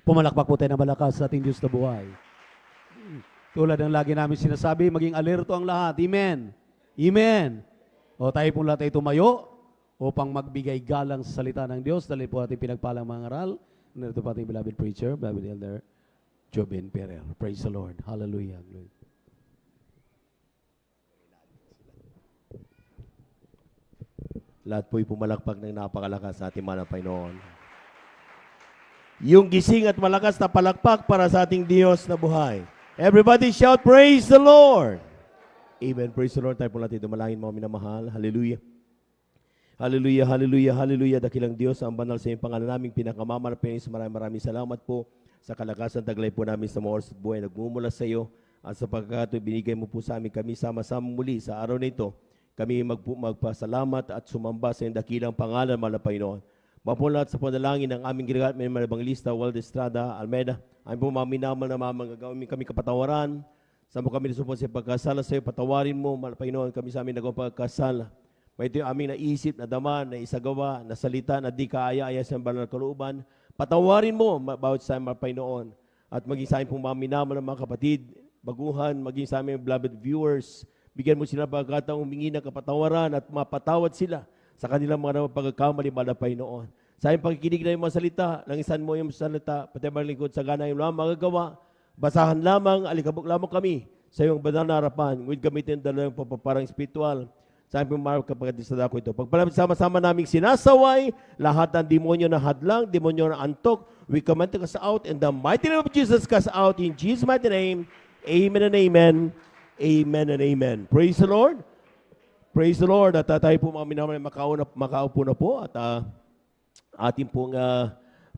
Pumalakpak po tayo na malakas sa ating Diyos na buhay. Tulad ng lagi namin sinasabi, maging alerto ang lahat. Amen. Amen. O tayo pong lahat ay tumayo upang magbigay galang sa salita ng Diyos. Dahil po ating pinagpalang mga ngaral. Narito po ating beloved preacher, beloved elder, Jobin Ferrer. Praise the Lord. Hallelujah. Lahat po'y pumalakpak ng napakalakas sa ating mga Panginoon. Yung gising at malakas na palakpak para sa ating Diyos na buhay. Everybody shout, praise the Lord! Amen. Praise the Lord. Tayo po natin dumalangin mga minamahal. Hallelujah. Hallelujah, hallelujah, hallelujah. Dakilang Diyos, ang banal sa iyong pangalan naming pinakamamarapin. Maraming salamat po sa kalakasan taglay po namin sa mga oras at buhay. Nagmumula sa iyo at sa pagkakataon binigay mo po sa amin kami sama-sama muli sa araw na ito. Kami magpasalamat at sumamba sa iyong dakilang pangalan, mga Panginoon. Mapulat sa panalangin ng aming ginagamit may mga evangelista, Waldo Estrada, Almeida. Ang po mga minamal na mga gagawin kami kapatawaran. Sa mo kami nasupon sa pagkasala sa iyo, patawarin mo, Panginoon, kami sa amin nagawang pagkasala. May ito yung aming naisip, na dama, na isagawa, na salita, na di kaaya-aya sa banal na kalooban. Patawarin mo, bawat sa amin, Panginoon. At maging sa amin pong mga minamal na mga kapatid, baguhan, maging sa amin beloved viewers. Bigyan mo sila pagkataong humingi ng kapatawaran at mapatawad sila sa kanilang mga pagkakamali, mga Panginoon. Sa iyong pagkikinig na yung mga salita, langisan mo yung salita, pati ang lingkod sa gana yung lamang magagawa, basahan lamang, alikabok lamang kami sa iyong banal na harapan, with gamitin dalang papaparang spiritual, sa iyong pumarap kapag sa dako ito. Pagpalapit sama-sama naming sinasaway, lahat ng demonyo na hadlang, demonyo na antok, we command to cast out, in the mighty name of Jesus, cast out, in Jesus' mighty name, amen and amen, amen and amen. Praise the Lord. Praise the Lord. At tayo po mga minamahal makaupo na po at ating pong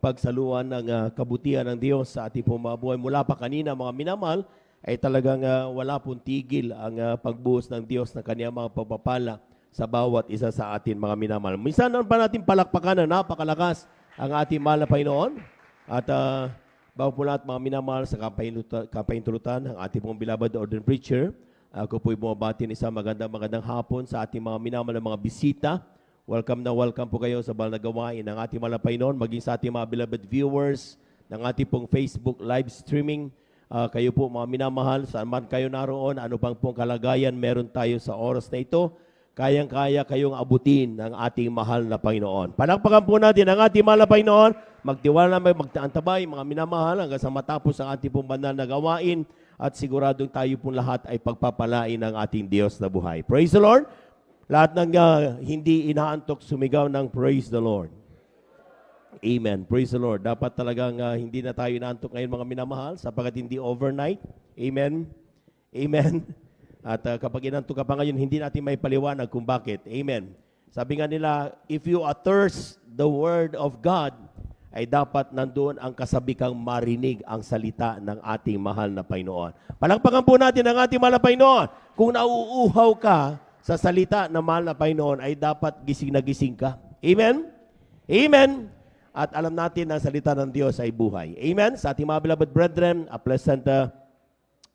pagsaluhan ng kabutihan ng Diyos sa ating pong mga buhay. Mula pa kanina mga minamahal ay talagang wala pong tigil ang pagbuhos ng Diyos ng kaniyang mga pagpapala sa bawat isa sa atin mga minamahal. Minsan pa natin palakpakan na napakalakas ang ating mahal na Panginoon. At bago po lahat mga minamahal sa kapaintulutan ng ating pong beloved ordained preacher, ako po'y bumabati ng isang magandang hapon sa ating mga minamahal na mga bisita. Welcome na welcome po kayo sa banal na gawain ng ating mahal na Panginoon, maging sa ating mga beloved viewers ng ating pong Facebook live streaming. Kayo po mga minamahal, saan man kayo naroon, ano pang pong kalagayan meron tayo sa oras na ito, kayang-kaya kayong abutin ng ating mahal na Panginoon. Palakpakan po natin ang ating mahal na Panginoon, magtiwala naman, magtaantabay, mga minamahal, hanggang sa matapos ang ating pong banal na gawain, at siguradong tayo pong lahat ay pagpapalain ng ating Diyos na buhay. Praise the Lord! Lahat ng hindi inaantok sumigaw ng praise the Lord. Amen. Praise the Lord. Dapat talagang hindi na tayo inaantok ngayon mga minamahal sapagkat hindi overnight. Amen. Amen. At kapag inantok ka pa ngayon, hindi natin may paliwanag kung bakit. Amen. Sabi nga nila, if you thirst the word of God, ay dapat nandoon ang kasabikang marinig ang salita ng ating mahal na Panginoon. Palakpakan po natin ang ating mahal na Panginoon. Kung nauuhaw ka sa salita ng mahal na Panginoon, ay dapat gising na gising ka. Amen? Amen? At alam natin na ang salita ng Diyos ay buhay. Amen? Sa ating mga beloved brethren, a pleasant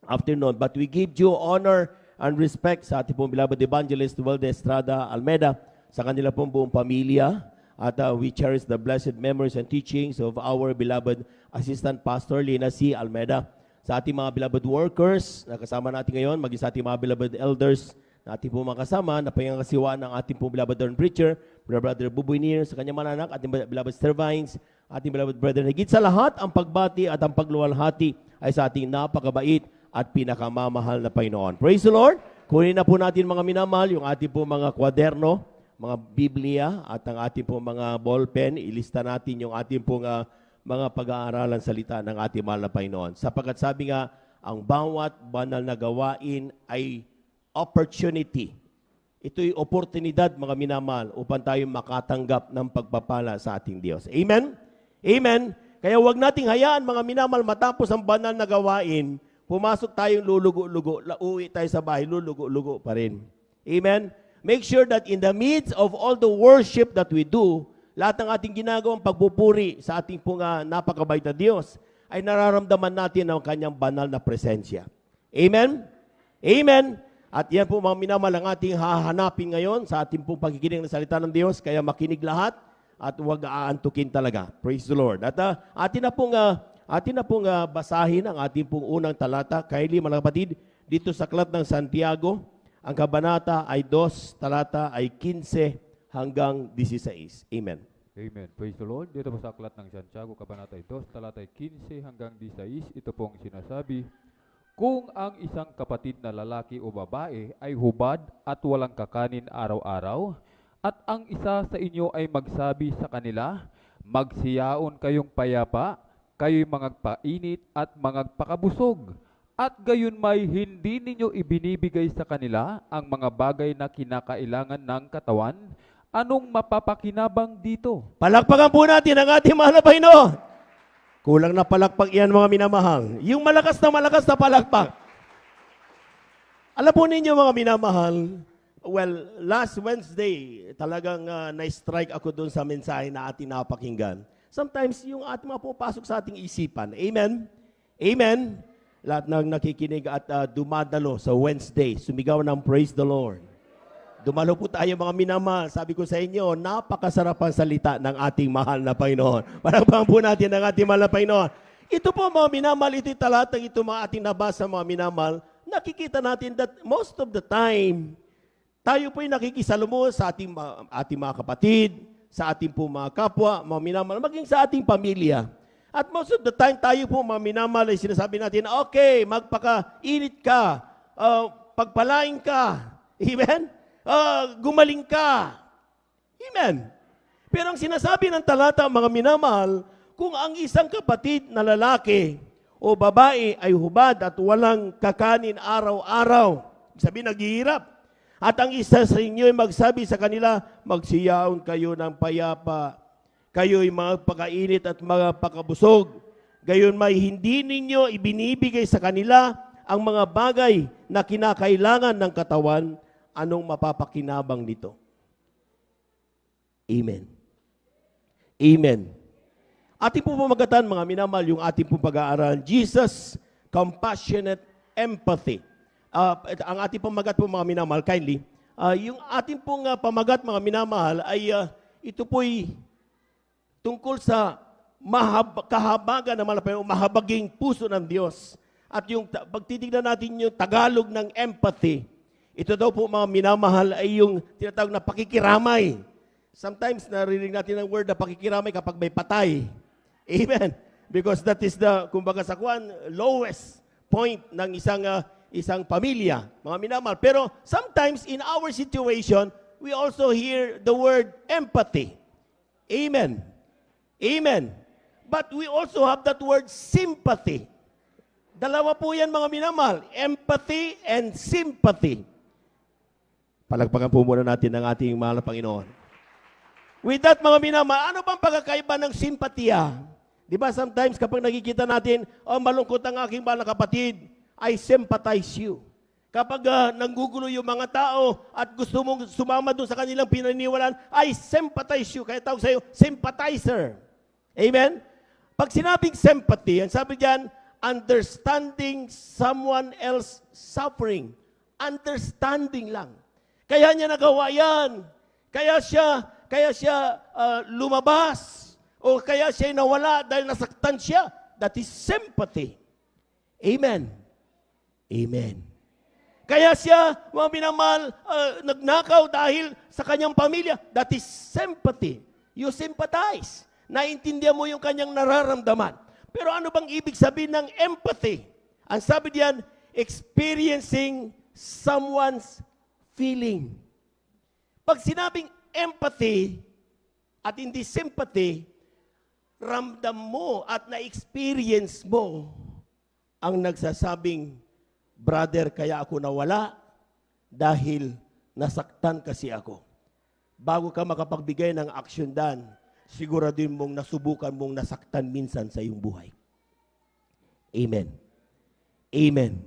afternoon. But we give due honor and respect sa ating pong beloved evangelist, Waldo Estrada, Almeida, sa kanila pong buong pamilya. At we cherish the blessed memories and teachings of our beloved Assistant Pastor Lina C. Almeida. Sa ating mga beloved workers na kasama natin ngayon, maging sa ating mga beloved elders na ating po mga kasama, na pangangasiwaan ng ating po beloved Dorn Preacher, Brother Buboy Nier, sa kanyang mga anak, ating beloved Stervines, ating beloved brother. Higit sa lahat, ang pagbati at ang pagluwalhati ay sa ating napakabait at pinakamamahal na Panginoon. Praise the Lord! Kunin na po natin mga minamahal, yung ating po mga kwaderno, mga Biblia at ang ating pong mga ballpen, ilista natin yung ating pong mga pag-aaralan salita ng ating mahal na Panginoon. Sapagkat sabi nga, ang bawat banal na gawain ay opportunity. Ito'y oportunidad mga minamahal upang tayo makatanggap ng pagpapala sa ating Diyos. Amen? Amen? Kaya huwag nating hayaan mga minamahal matapos ang banal na gawain, pumasok tayong lulugo-lugo, lauwi tayo sa bahay, lulugo-lugo pa rin. Amen? Make sure that in the midst of all the worship that we do, lahat ng ating ginagawang pagpupuri sa ating pong napakabait na Diyos, ay nararamdaman natin ang kanyang banal na presensya. Amen? Amen? At yan po mga minamahal ang ating hahanapin ngayon sa ating pong pagkikinig ng salita ng Diyos, kaya makinig lahat at huwag aantukin talaga. Praise the Lord. At atin na pong Atin na pong basahin ang ating pong unang talata. Kindly, mga kapatid, dito sa Aklat ng Santiago, ang kabanata ay 2, talata ay 15 hanggang 16. Amen. Amen. Praise the Lord. Dito po sa Aklat ng Santiago, Kabanata 2, talata 15 hanggang 16, ito pong sinasabi, kung ang isang kapatid na lalaki o babae ay hubad at walang kakanin araw-araw, at ang isa sa inyo ay magsabi sa kanila, magsiyaon kayong payapa, kayo'y mangagpainit at mangagpakabusog, at gayon may hindi ninyo ibinibigay sa kanila ang mga bagay na kinakailangan ng katawan, anong mapapakinabang dito? Palakpakan po natin ang ating mahal na Panginoon. Kulang na palakpak yan, mga minamahal. Yung malakas na palakpak. Alam po ninyo, mga minamahal, well, last Wednesday, talagang na-strike ako doon sa mensahe na ating napakinggan. Sometimes, yung ating mapupasok sa ating isipan. Amen? Amen? Lahat ng nakikinig at dumadalo sa Wednesday, sumigaw ng praise the Lord. Dumalo po tayo, mga minamahal. Sabi ko sa inyo, napakasarap ang salita ng ating mahal na Panginoon. Palakpakan po natin ang ating mahal na Panginoon. Ito po, mga minamahal, ito yung talatang ito, mga ating nabasa, mga minamahal. Nakikita natin that most of the time, tayo po yung nakikisalamuha sa ating mga kapatid, sa ating po mga kapwa, mga minamahal, maging sa ating pamilya. At most of the time, tayo po mga minamahal ay sinasabi natin, okay, magpakainit ka, pagpalain ka, amen? Gumaling ka, amen? Pero ang sinasabi ng talata, mga minamahal, kung ang isang kapatid na lalaki o babae ay hubad at walang kakanin araw-araw, sabi naghihirap, at ang isa sa inyo ay magsabi sa kanila, magsiyaon kayo ng payapa, kayo'y magpakainit at magpakabusog. Gayon may hindi ninyo ibinibigay sa kanila ang mga bagay na kinakailangan ng katawan, anong mapapakinabang nito? Amen. Amen. Ating po pamagatan, mga minamahal, yung ating po pag-aaral, Jesus, Compassionate Empathy. Ang ating pamagat po, mga minamahal, kindly, yung ating pong pamagat, mga minamahal, ay ito po'y tungkol sa kahabagan ng mahabaging puso ng Diyos. At yung pagtitignan natin yung Tagalog ng empathy, ito daw po, mga minamahal, ay yung tinatawag na pakikiramay. Sometimes narinig natin ang word na pakikiramay kapag may patay. Amen. Because that is the, kumbaga sa lowest point ng isang pamilya, mga minamahal. Pero sometimes in our situation, we also hear the word empathy. Amen. Amen. But we also have that word sympathy. Dalawa po yan, mga minamahal. Empathy and sympathy. Palagpakan po muna natin ang ating mahal na Panginoon. With that, mga minamahal, ano bang pagkakaiba ng simpatiya? Di ba sometimes kapag nakikita natin, malungkot ang aking mahal na kapatid, I sympathize you. Kapag nanggugulo yung mga tao at gusto mong sumama doon sa kanilang pinaniniwalaan, I sympathize you. Kaya tawag sa'yo, sympathizer. Amen? Pag sinabing sympathy, ang sabi diyan, understanding someone else suffering. Understanding lang. Kaya niya nagawa yan. Kaya siya lumabas. O kaya siya nawala dahil nasaktan siya. That is sympathy. Amen. Amen. Kaya siya, mga minamahal, nagnakaw dahil sa kanyang pamilya. That is sympathy. You sympathize. Naintindihan mo yung kanyang nararamdaman. Pero ano bang ibig sabihin ng empathy? Ang sabi diyan, experiencing someone's feeling. Pag sinabing empathy at hindi sympathy, ramdam mo at na-experience mo ang nagsasabing, brother, kaya ako nawala dahil nasaktan kasi ako. Bago ka makapagbigay ng action dan, siguraduhin mong nasubukan mong nasaktan minsan sa iyong buhay. Amen. Amen.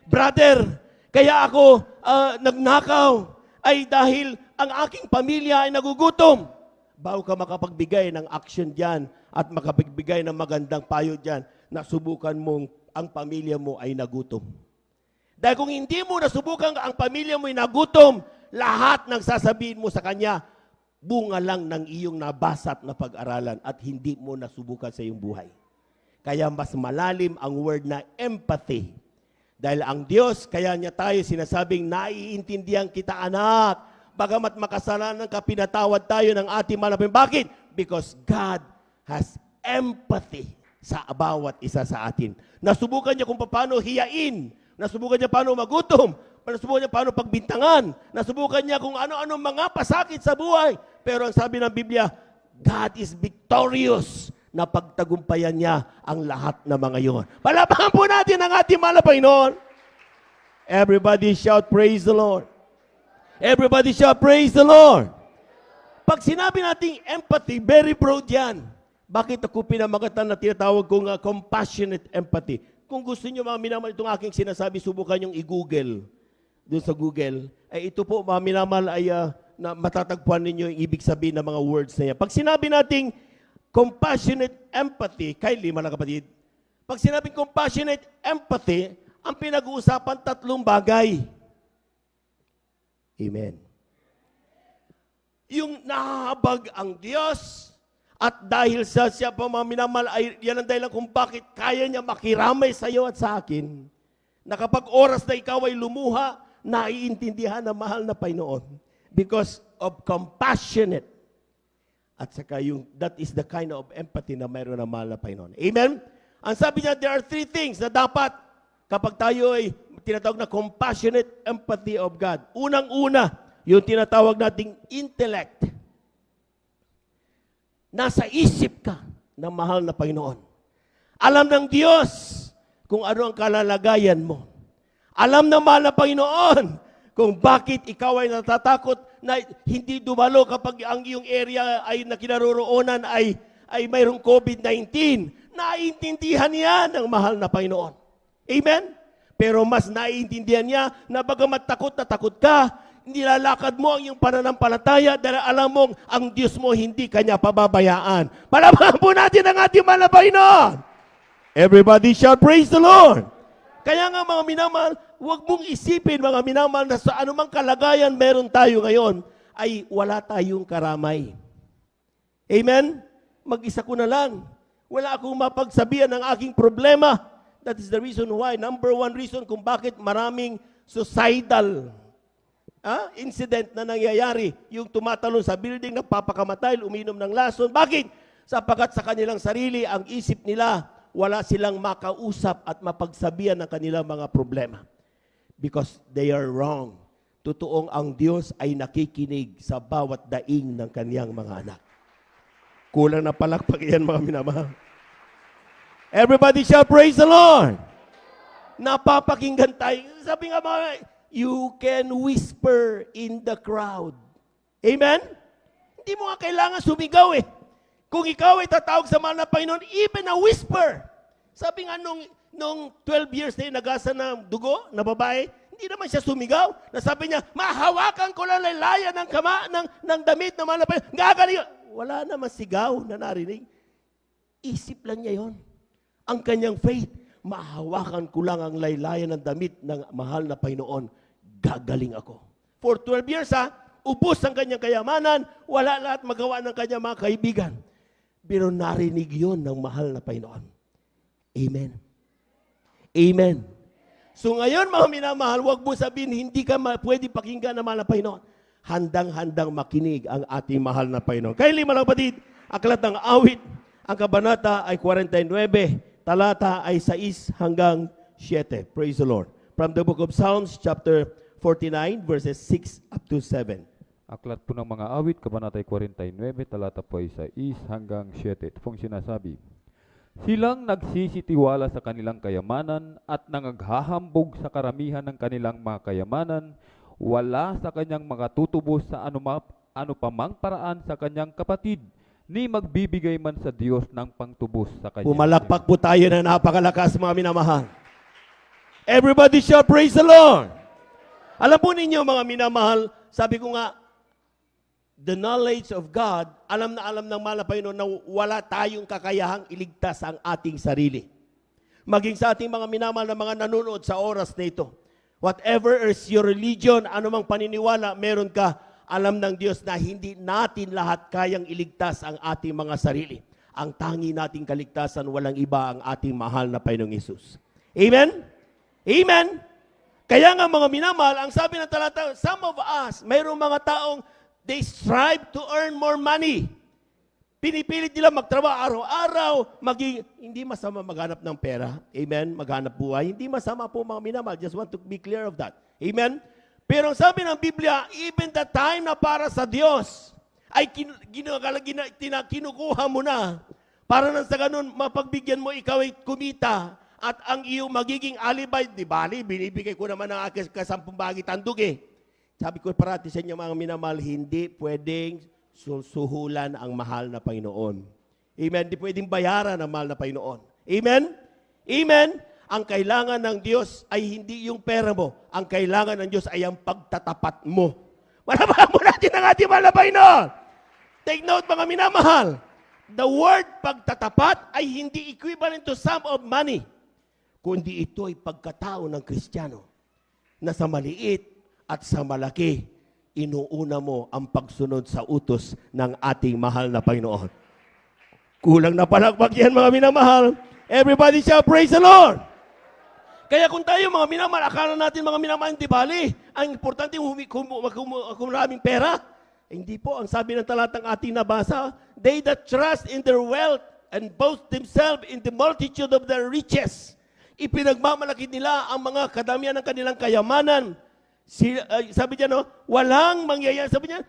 Brother, kaya ako nagnakaw ay dahil ang aking pamilya ay nagugutom. Bago ka makapagbigay ng action diyan at makapagbigay ng magandang payo diyan, nasubukan mong ang pamilya mo ay nagutom. Dahil kung hindi mo nasubukan ang pamilya mo ay nagutom, lahat ng sasabihin mo sa kanya, bunga lang ng iyong nabasa at napag-aralan at hindi mo nasubukan sa iyong buhay. Kaya mas malalim ang word na empathy. Dahil ang Diyos, kaya niya tayo sinasabing, naiintindihan kita anak. Bagamat makasalanan ka, pinatawad tayo ng ating malapit. Bakit? Because God has empathy sa bawat isa sa atin. Nasubukan niya kung paano hiyain. Nasubukan niya paano magutom. Nasubukan niya paano pagbintangan. Nasubukan niya kung ano-ano mga pasakit sa buhay. Pero ang sabi ng Biblia, God is victorious na pagtagumpayan niya ang lahat ng mga yon. Palapakan po natin ang ating mahal na Panginoon. Everybody shout, praise the Lord. Everybody shout, praise the Lord. Pag sinabi nating empathy, very broad yan. Bakit ako pinamagatan na tinatawag kong compassionate empathy? Kung gusto niyo mga minamahal itong aking sinasabi, subukan yung i-Google. Doon sa Google. Ay ito po mga minamahal ay na matatagpuan ninyo yung ibig sabihin ng mga words na yan. Pag sinabi nating compassionate empathy, Kylie, mga kapatid, pag sinabing compassionate empathy, ang pinag-uusapan tatlong bagay. Amen. Yung nahahabag ang Diyos, at dahil sa siya pa mga minamahal, ay yan ang dahilan kung bakit kaya niya makiramay sa iyo at sa akin, na kapag oras na ikaw ay lumuha, naiintindihan ng mahal na Panginoon. Because of compassionate. At saka that is the kind of empathy na mayroon ng mahal na Panginoon. Amen? Ang sabi niya, there are three things na dapat kapag tayo ay tinatawag na compassionate empathy of God. Unang-una, yung tinatawag nating intellect. Nasa isip ka ng mahal na Panginoon. Alam ng Diyos kung ano ang kalalagayan mo. Alam ng mahal na Panginoon kung bakit ikaw ay natatakot na hindi dumalo kapag ang iyong area ay nakinaroroonan ay mayroong COVID-19. Naiintindihan niya ng mahal na Panginoon. Amen? Pero mas naiintindihan niya na bagamat takot na takot ka, nilalakad mo ang iyong pananampalataya dahil alam mong ang Diyos mo hindi kanya pababayaan. Palabahan po natin ang ating mahal na Panginoon. Everybody shout, praise the Lord. Kaya nga mga minamahal, huwag mong isipin mga minamahal na sa anumang kalagayan meron tayo ngayon, ay wala tayong karamay. Amen? Mag-isa ko na lang. Wala akong mapagsabihan ng aking problema. That is the reason why, number one reason kung bakit maraming suicidal incident na nangyayari. Yung tumatalon sa building, napapakamatay, uminom ng lason. Bakit? Sapagkat sa kanilang sarili, ang isip nila, wala silang makausap at mapagsabihan ng kanilang mga problema. Because they are wrong. Totoong ang Diyos ay nakikinig sa bawat daing ng kaniyang mga anak. Kulang na palakpak yan mga minamahal. Everybody shall praise the Lord. Napapakinggan tayo. Sabi nga mga, you can whisper in the crowd. Amen? Hindi mo nga kailangan sumigaw eh. Kung ikaw ay tatawag sa mahal na Panginoon, even a whisper. Sabi nga nung 12 years na yung nagasa ng dugo na babae, hindi naman siya sumigaw. Nasabi niya, mahawakan ko lang laylayan ng damit na mahal na Panginoon. Gagaling. Wala naman sigaw na narinig. Isip lang niya yon. Ang kanyang faith, mahawakan ko lang ang laylayan ng damit ng mahal na Panginoon. Gagaling ako. For 12 years ubos ang kanyang kayamanan, wala lahat magawa ng kanyang mga kaibigan. Pero narinig yon ng mahal na Panginoon. Amen. Amen. So ngayon mga minamahal, huwag mo sabihin, hindi ka pwede pakinggan ng mahal na Panginoon. Handang-handang makinig ang ating mahal na Panginoon. Kaya lima lang kapatid, aklat ng awit, ang kabanata ay 49, talata ay 6 hanggang 7. Praise the Lord. From the book of Psalms, chapter 49, verses 6 up to 7. Aklat po ng mga awit, kabanata 49, talata po ay 6 hanggang 7. Ito pong sinasabi, silang nagsisitiwala sa kanilang kayamanan at nangaghahambog sa karamihan ng kanilang mga kayamanan, wala sa kanyang makatutubos sa ano pamang paraan sa kanyang kapatid, ni magbibigay man sa Diyos ng pangtubos sa kanya. Pumalakpak po tayo na napakalakas mga minamahal. Everybody shall praise the Lord. Alam po ninyo mga minamahal, sabi ko nga, the knowledge of God, alam ng mahal na Panginoon na wala tayong kakayahang iligtas ang ating sarili. Maging sa ating mga minamahal na mga nanonood sa oras na ito. Whatever is your religion, anumang paniniwala, meron ka, alam ng Diyos na hindi natin lahat kayang iligtas ang ating mga sarili. ang tangi nating kaligtasan, walang iba ang ating mahal na Panginoong Hesus. Amen? Amen? Kaya nga mga minamahal, ang sabi ng talata, some of us, mayroong mga taong they strive to earn more money. Pinipilit nila magtrabaho araw-araw, hindi masama maghanap ng pera. Amen? Maghanap buhay. Hindi masama po mga minamahal. Just want to be clear of that. Amen? Pero ang sabi ng Biblia, even the time na para sa Diyos, ay kinukuha mo na. Para nang sa ganun, mapagbigyan mo, ikaw ay kumita. At ang iyong magiging alibay, di bali, binibigay ko naman ang aking kasampung bagi tandog eh. Sabi ko parati sa inyo mga minamahal, hindi pwedeng susuhulan ang mahal na Panginoon. Amen? Hindi pwedeng bayaran ang mahal na Panginoon. Amen? Amen? Ang kailangan ng Diyos ay hindi yung pera mo. Ang kailangan ng Diyos ay ang pagtatapat mo. Malabahan mo natin ang ating mahal na Panginoon. Take note mga minamahal. The word pagtatapat ay hindi equivalent to sum of money. Kundi ito ay pagkatao ng Kristiyano na sa maliit at sa malaki, inuuna mo ang pagsunod sa utos ng ating mahal na Panginoon. Kulang na palakpak yan mga minamahal. Everybody shall praise the Lord. Kaya kung tayo mga minamahal, akala natin mga minamahal, hindi bali. Ang importante maraming pera. Hindi po, ang sabi ng talatang ating nabasa, they that trust in their wealth and boast themselves in the multitude of their riches. Ipinagmamalaki nila ang mga kadamihan ng kanilang kayamanan. Sabi niya, no, walang mangyayari. Sabi niya,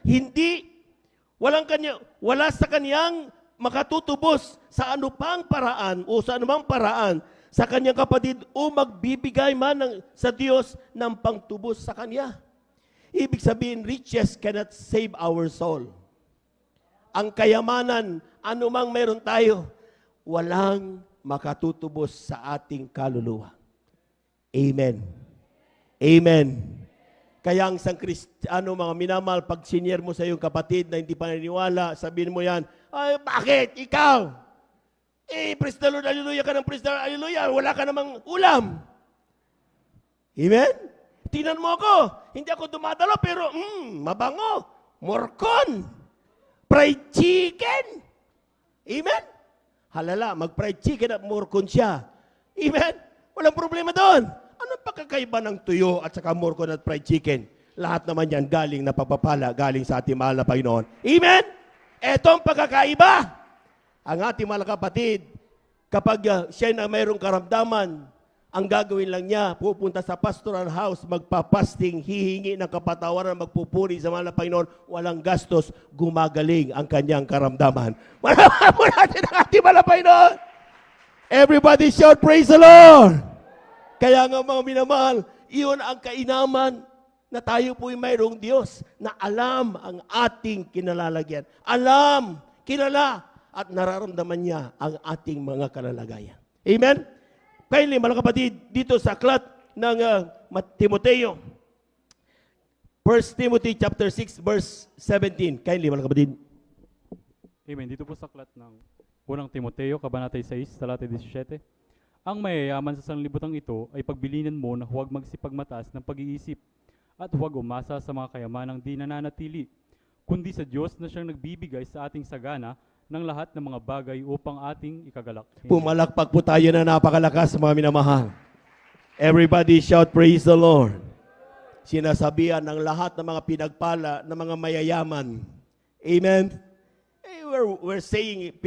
wala sa kaniyang makatutubos sa anumang paraan o sa anumang paraan sa kanyang kapatid o magbibigay man sa Diyos ng pangtubos sa kanya. Ibig sabihin, riches cannot save our soul. Ang kayamanan, anumang meron tayo, walang makatutubos sa ating kaluluwa. Amen. Amen. Kaya ang isang Kristiyano, mga minamahal, pag senior mo sa iyong kapatid na hindi pa naniniwala, sabihin mo yan, ay, bakit? Ikaw? Praise the Lord, hallelujah ka ng praise the Lord, hallelujah, wala ka namang ulam. Amen? Tingnan mo ako, hindi ako dumadalo, pero mabango, morcon, fried chicken. Amen? Halala, mag-fried chicken at morcon siya. Amen? Walang problema doon. Anong pagkakaiba ng tuyo at saka morcon at fried chicken? Lahat naman yan galing na pagpapala, galing sa ating mahal na Panginoon. Amen? Ito ang pagkakaiba. Ang ating mga kapatid, kapag siya na mayroong karamdaman, ang gagawin lang niya, pupunta sa pastoral house, magpapasting, hihingi ng kapatawaran, magpupuri sa mahal na Panginoon, walang gastos, gumagaling ang kanyang karamdaman. Malaman mo natin ang ating mahal na Panginoon. Everybody shout, praise the Lord! Kaya nga mga minamahal, iyon ang kainaman na tayo po'y mayroong Diyos na alam ang ating kinalalagyan. Alam, kilala, at nararamdaman niya ang ating mga kalalagayan. Amen? Kindly, mga kapatid, dito sa aklat ng Timoteo, 1 Timothy chapter 6, verse 17. Kindly, mga kapatid. Amen. Dito po sa aklat ng unang Timoteo, kabanata 6, talata 17. Ang mayayaman sa sanlibutan ito ay pagbilinan mo na huwag magsipagmataas ng pag-iisip at huwag umasa sa mga kayamanang di nananatili, kundi sa Diyos na siyang nagbibigay sa ating sagana ng lahat ng mga bagay upang ating ikagalak. Pumalakpak po tayo na napakalakas, mga minamahal. Everybody shout, praise the Lord. Sinasabihan ng lahat ng mga pinagpala, ng mga mayayaman. Amen? We're saying,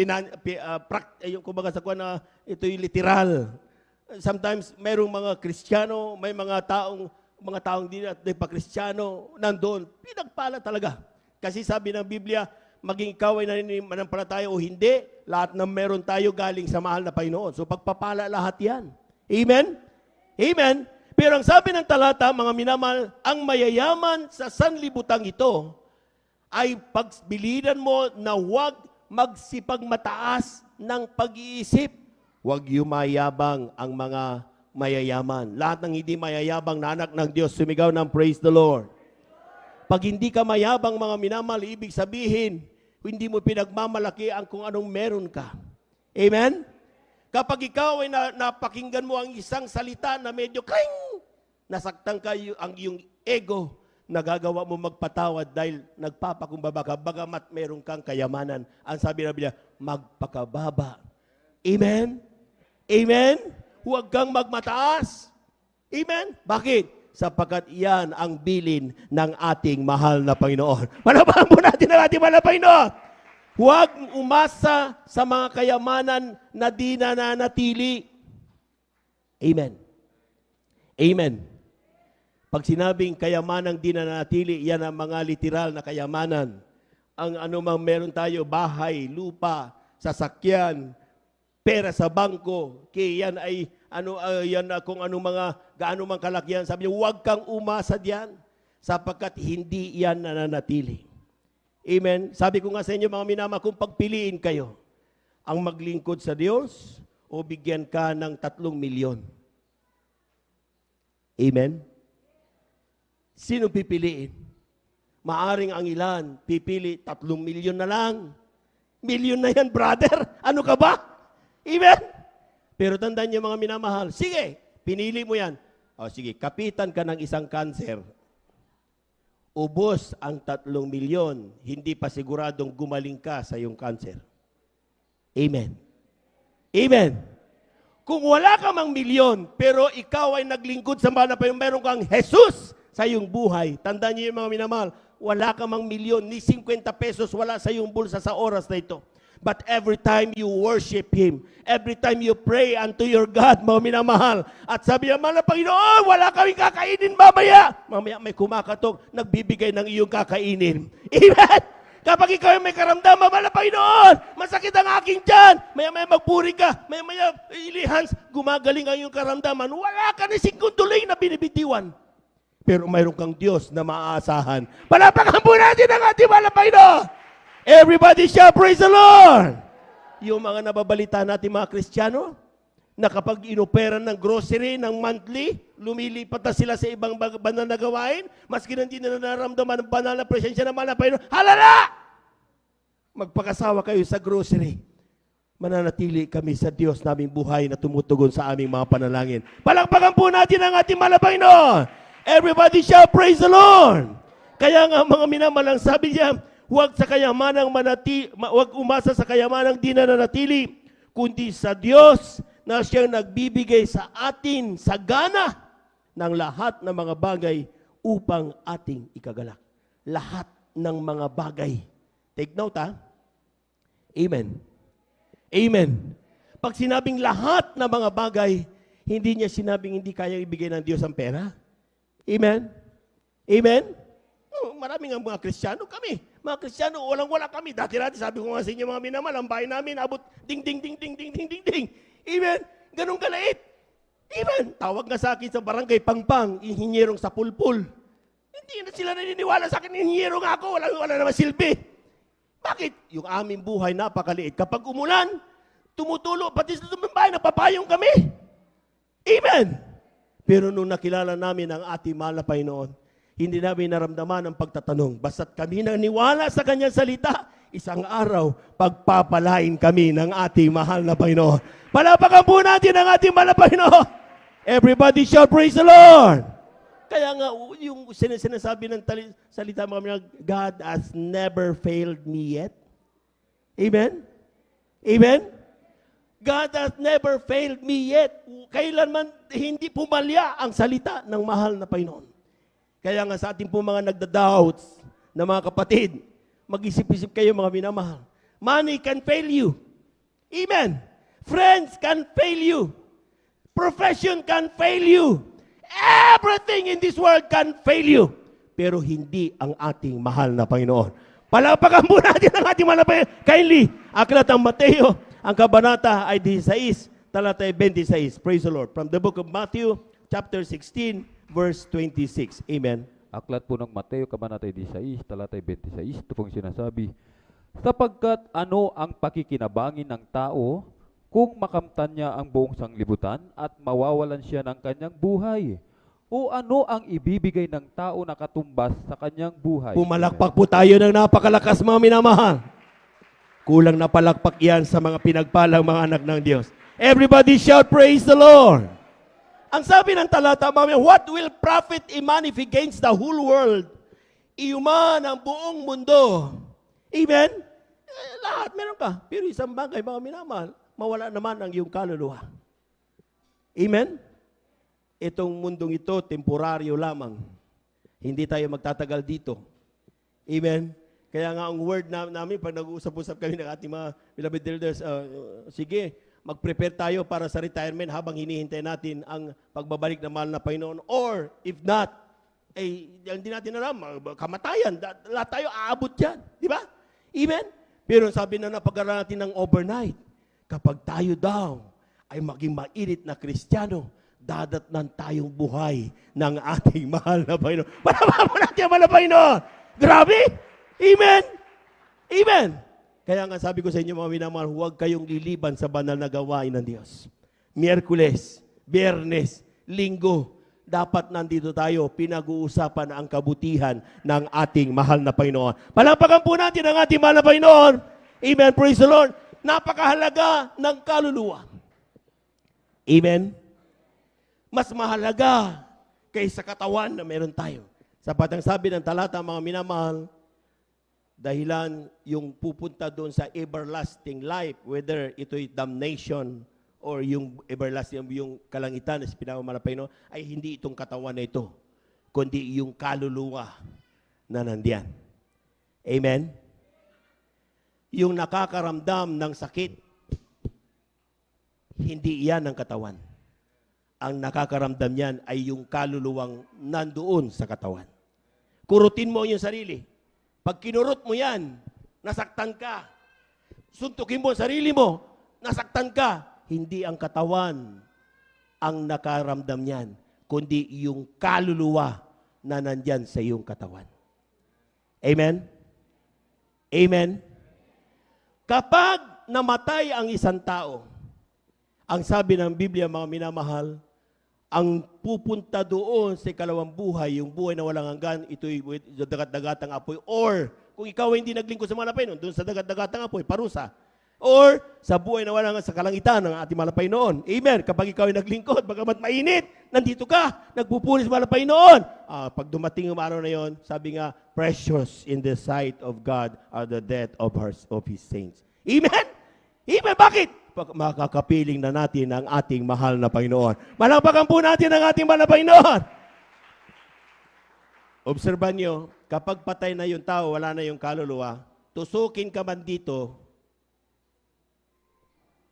yung kumbaga sa kuwan na ito'y literal. Sometimes, mayroong mga Kristiyano, may mga taong din at di pa Kristiyano, nandoon, pinagpala talaga. Kasi sabi ng Biblia, maging ikaw ay nananampalataya o hindi, lahat ng meron tayo galing sa mahal na Panginoon. So pagpapala lahat yan. Amen? Amen? Pero ang sabi ng talata, mga minamahal, ang mayayaman sa sanlibutang ito ay pagbilinan mo na huwag magsipagmataas ng pag-iisip. Huwag yumayabang ang mga mayayaman. Lahat ng hindi mayayabang na anak ng Diyos, sumigaw ng praise the Lord. Pag hindi ka mayabang, mga minamahal, ibig sabihin, hindi mo pinagmamalaki ang kung anong meron ka. Amen? Kapag ikaw ay napakinggan mo ang isang salita na medyo kling, nasaktan ka ang iyong ego, nagagawa mo magpatawad dahil nagpapakumbaba ka, bagamat meron kang kayamanan. Ang sabi na Biblia, magpakababa. Amen? Amen? Huwag kang magmataas. Amen? Bakit? Sapagkat iyan ang bilin ng ating mahal na Panginoon. Panabahan po natin ang ating mahal na Panginoon. Huwag umasa sa mga kayamanan na di nananatili. Amen. Amen. Pag sinabing kayamanang di nananatili, yan ang mga literal na kayamanan. Ang anumang meron tayo, bahay, lupa, sasakyan, pera sa bangko, kaya yan ay kung gaano mang kalakihan. Sabi niya, huwag kang umasa diyan sapagkat hindi yan nananatili. Amen. Sabi ko nga sa inyo mga minama, kung pagpiliin kayo ang maglingkod sa Diyos o bigyan ka ng 3 milyon. Amen. Sino pipiliin? Maaring ang ilan pipili 3 milyon na lang. Milyon na yan, brother. Ano ka ba? Amen. Pero tandaan niyo mga minamahal, sige, pinili mo yan. O sige, kapitan ka ng isang cancer. Ubos ang 3 milyon, hindi pa siguradong gumaling ka sa iyong cancer. Amen. Amen. Kung wala ka mang milyon, pero ikaw ay naglingkod sa mga meron kang Jesus sa iyong buhay, tandaan niyo yung mga minamahal, wala ka mang milyon, ni 50 pesos wala sa iyong bulsa sa oras na ito. But every time you worship Him, every time you pray unto your God, mga minamahal, at sabi niya, mahal na Panginoon, wala kaming kakainin mamaya. Mamaya may kumakatok, nagbibigay ng iyong kakainin. Amen? Kapag ikaw ay may karamdaman, mahal na Panginoon, masakit ang aking tiyan. Maya-maya magpuri ka, maya-maya ilihans, gumagaling ang iyong karamdaman. Wala ka ni 5 tuloy na binibitiwan. Pero mayroon kang Diyos na maaasahan. Palapakan po natin ang ating mahal na Panginoon. Everybody shall praise the Lord. Yung mga nababalita natin mga Kristiyano, na kapag inoperan ng grocery, ng monthly, lumilipat na sila sa ibang banal na gawain, maski na hindi na nararamdaman ng banal na presensya ng mahal na Panginoon, halala! Magpakasawa kayo sa grocery. Mananatili kami sa Diyos naming buhay na tumutugon sa aming mga panalangin. Palakpakan po natin ang ating mahal na Panginoon. Everybody shall praise the Lord. Kaya nga mga minamalang sabi niya, huwag umasa sa kayamanang di nananatili, kundi sa Diyos na siyang nagbibigay sa atin sa gana ng lahat ng mga bagay upang ating ikagalak. Lahat ng mga bagay. Take note ha. Amen. Amen. Pag sinabing lahat ng mga bagay, hindi niya sinabing hindi kayang ibigay ng Diyos ang pera. Amen. Amen. Maraming ang mga Kristiyano kami. Mga Kristiyano, walang-wala kami. Dati-dati, sabi ko nga sa inyo mga minamahal, ang bahay namin, abot ding, ding, ding, ding, ding, ding, ding, ding. Amen. Ganun kalait. Amen. Tawag nga sa akin sa barangay, Pangpang, inhinyerong sa pulpul. Hindi na sila naniniwala sa akin, inhinyero nga ako, wala naman silbi. Bakit? Yung aming buhay napakaliit. Kapag umulan, tumutulo, pati sa tumambay, napapayong kami. Amen. Pero nung nakilala namin ang ating mahal na Panginoon, hindi namin naramdaman ang pagtatanong. Basta't kami naniwala sa kanyang salita, isang araw, pagpapalain kami ng ating mahal na Panginoon. Palapakan po natin ang ating mahal na Panginoon. Everybody shall praise the Lord. Kaya nga, yung sinasabi ng salita mga God has never failed me yet. Amen? Amen? God has never failed me yet. Kailanman hindi pumalya ang salita ng mahal na Panginoon. Kaya nga sa ating po mga nagda-doubts na mga kapatid, mag-isip-isip kayo mga minamahal. Money can fail you. Amen. Friends can fail you. Profession can fail you. Everything in this world can fail you. Pero hindi ang ating mahal na Panginoon. Palapakan po natin ang ating mahal na Panginoon. Kindly, aklat ang Mateo, ang kabanata ay 16, talatay 26. Praise the Lord. From the book of Matthew, chapter 16, verse 26. Amen. Aklat po ng Mateo, kabanata 16, talatay 26, ito pong sinasabi, sapagkat ano ang pakikinabangin ng tao kung makamtan niya ang buong sanglibutan at mawawalan siya ng kanyang buhay? O ano ang ibibigay ng tao na katumbas sa kanyang buhay? Pumalakpak po tayo ng napakalakas mga minamahal. Kulang na palakpak yan sa mga pinagpalang mga anak ng Diyos. Everybody shout, praise the Lord. Ang sabi ng talata, what will profit a man if he gains the whole world? Iuman ang buong mundo. Amen? Lahat meron ka. Pero isang bagay, mga minamahal, mawala naman ang iyong kaluluwa. Amen? Itong mundong ito, temporaryo lamang. Hindi tayo magtatagal dito. Amen? Kaya nga ang word namin, pag nag-uusap-usap kami ng ating mga beloved elders, sige, mag-prepare tayo para sa retirement habang hinihintay natin ang pagbabalik ng mahal na Panginoon. Or, if not, hindi natin alam, kamatayan. Lahat tayo aabot dyan. Di ba? Amen? Pero sabi na napag-aralan natin ng overnight, kapag tayo daw ay maging mainit na Kristiyano, dadatnan tayong buhay ng ating mahal na Panginoon. Palabahan mo natin ang mahal na Panginoon. Grabe! Amen! Amen! Kaya nga sabi ko sa inyo mga minamahal, huwag kayong liliban sa banal na gawain ng Diyos. Miyerkules, Biyernes, Linggo, dapat nandito tayo, pinag-uusapan ang kabutihan ng ating mahal na Panginoon. Palampakan po natin ang ating mahal na Panginoon. Amen, praise the Lord. Napakahalaga ng kaluluwa. Amen. Mas mahalaga kaysa katawan na meron tayo. Sapat ang sabi ng talata, mga minamahal, dahilan yung pupunta doon sa everlasting life, whether ito'y damnation or yung everlasting, yung kalangitan na pinakamalapay, no, ay hindi itong katawan na ito, kundi yung kaluluwa na nandiyan. Amen? Yung nakakaramdam ng sakit, hindi iyan ang katawan. Ang nakakaramdam niyan ay yung kaluluwang nandoon sa katawan. Kurutin mo yung sarili. Pag kinurot mo yan, nasaktan ka. Suntukin mo ang sarili mo, nasaktan ka. Hindi ang katawan ang nakaramdam niyan, kundi yung kaluluwa na nandyan sa iyong katawan. Amen? Amen? Kapag namatay ang isang tao, ang sabi ng Biblia, mga minamahal, ang pupunta doon sa ikalawang buhay, yung buhay na walang hanggan, ito'y dagat-dagatang apoy. Or, kung ikaw hindi naglingkod sa mga Panginoon, doon sa dagat-dagatang apoy, parusa. Or, sa buhay na walang sa kalangitan ng ating mga Panginoon. Amen. Kapag ikaw ay naglingkod, bagamat mainit, nandito ka, nagpupuri sa mga Panginoon. Pag dumating yung araw na yon, sabi nga, precious in the sight of God are the death of His saints. Amen? Amen. Bakit? Makakapiling na natin ang ating mahal na Panginoon. Malampakan po natin ang ating mahal na Panginoon. Obserban nyo, kapag patay na yung tao, wala na yung kaluluwa, tusukin ka man dito,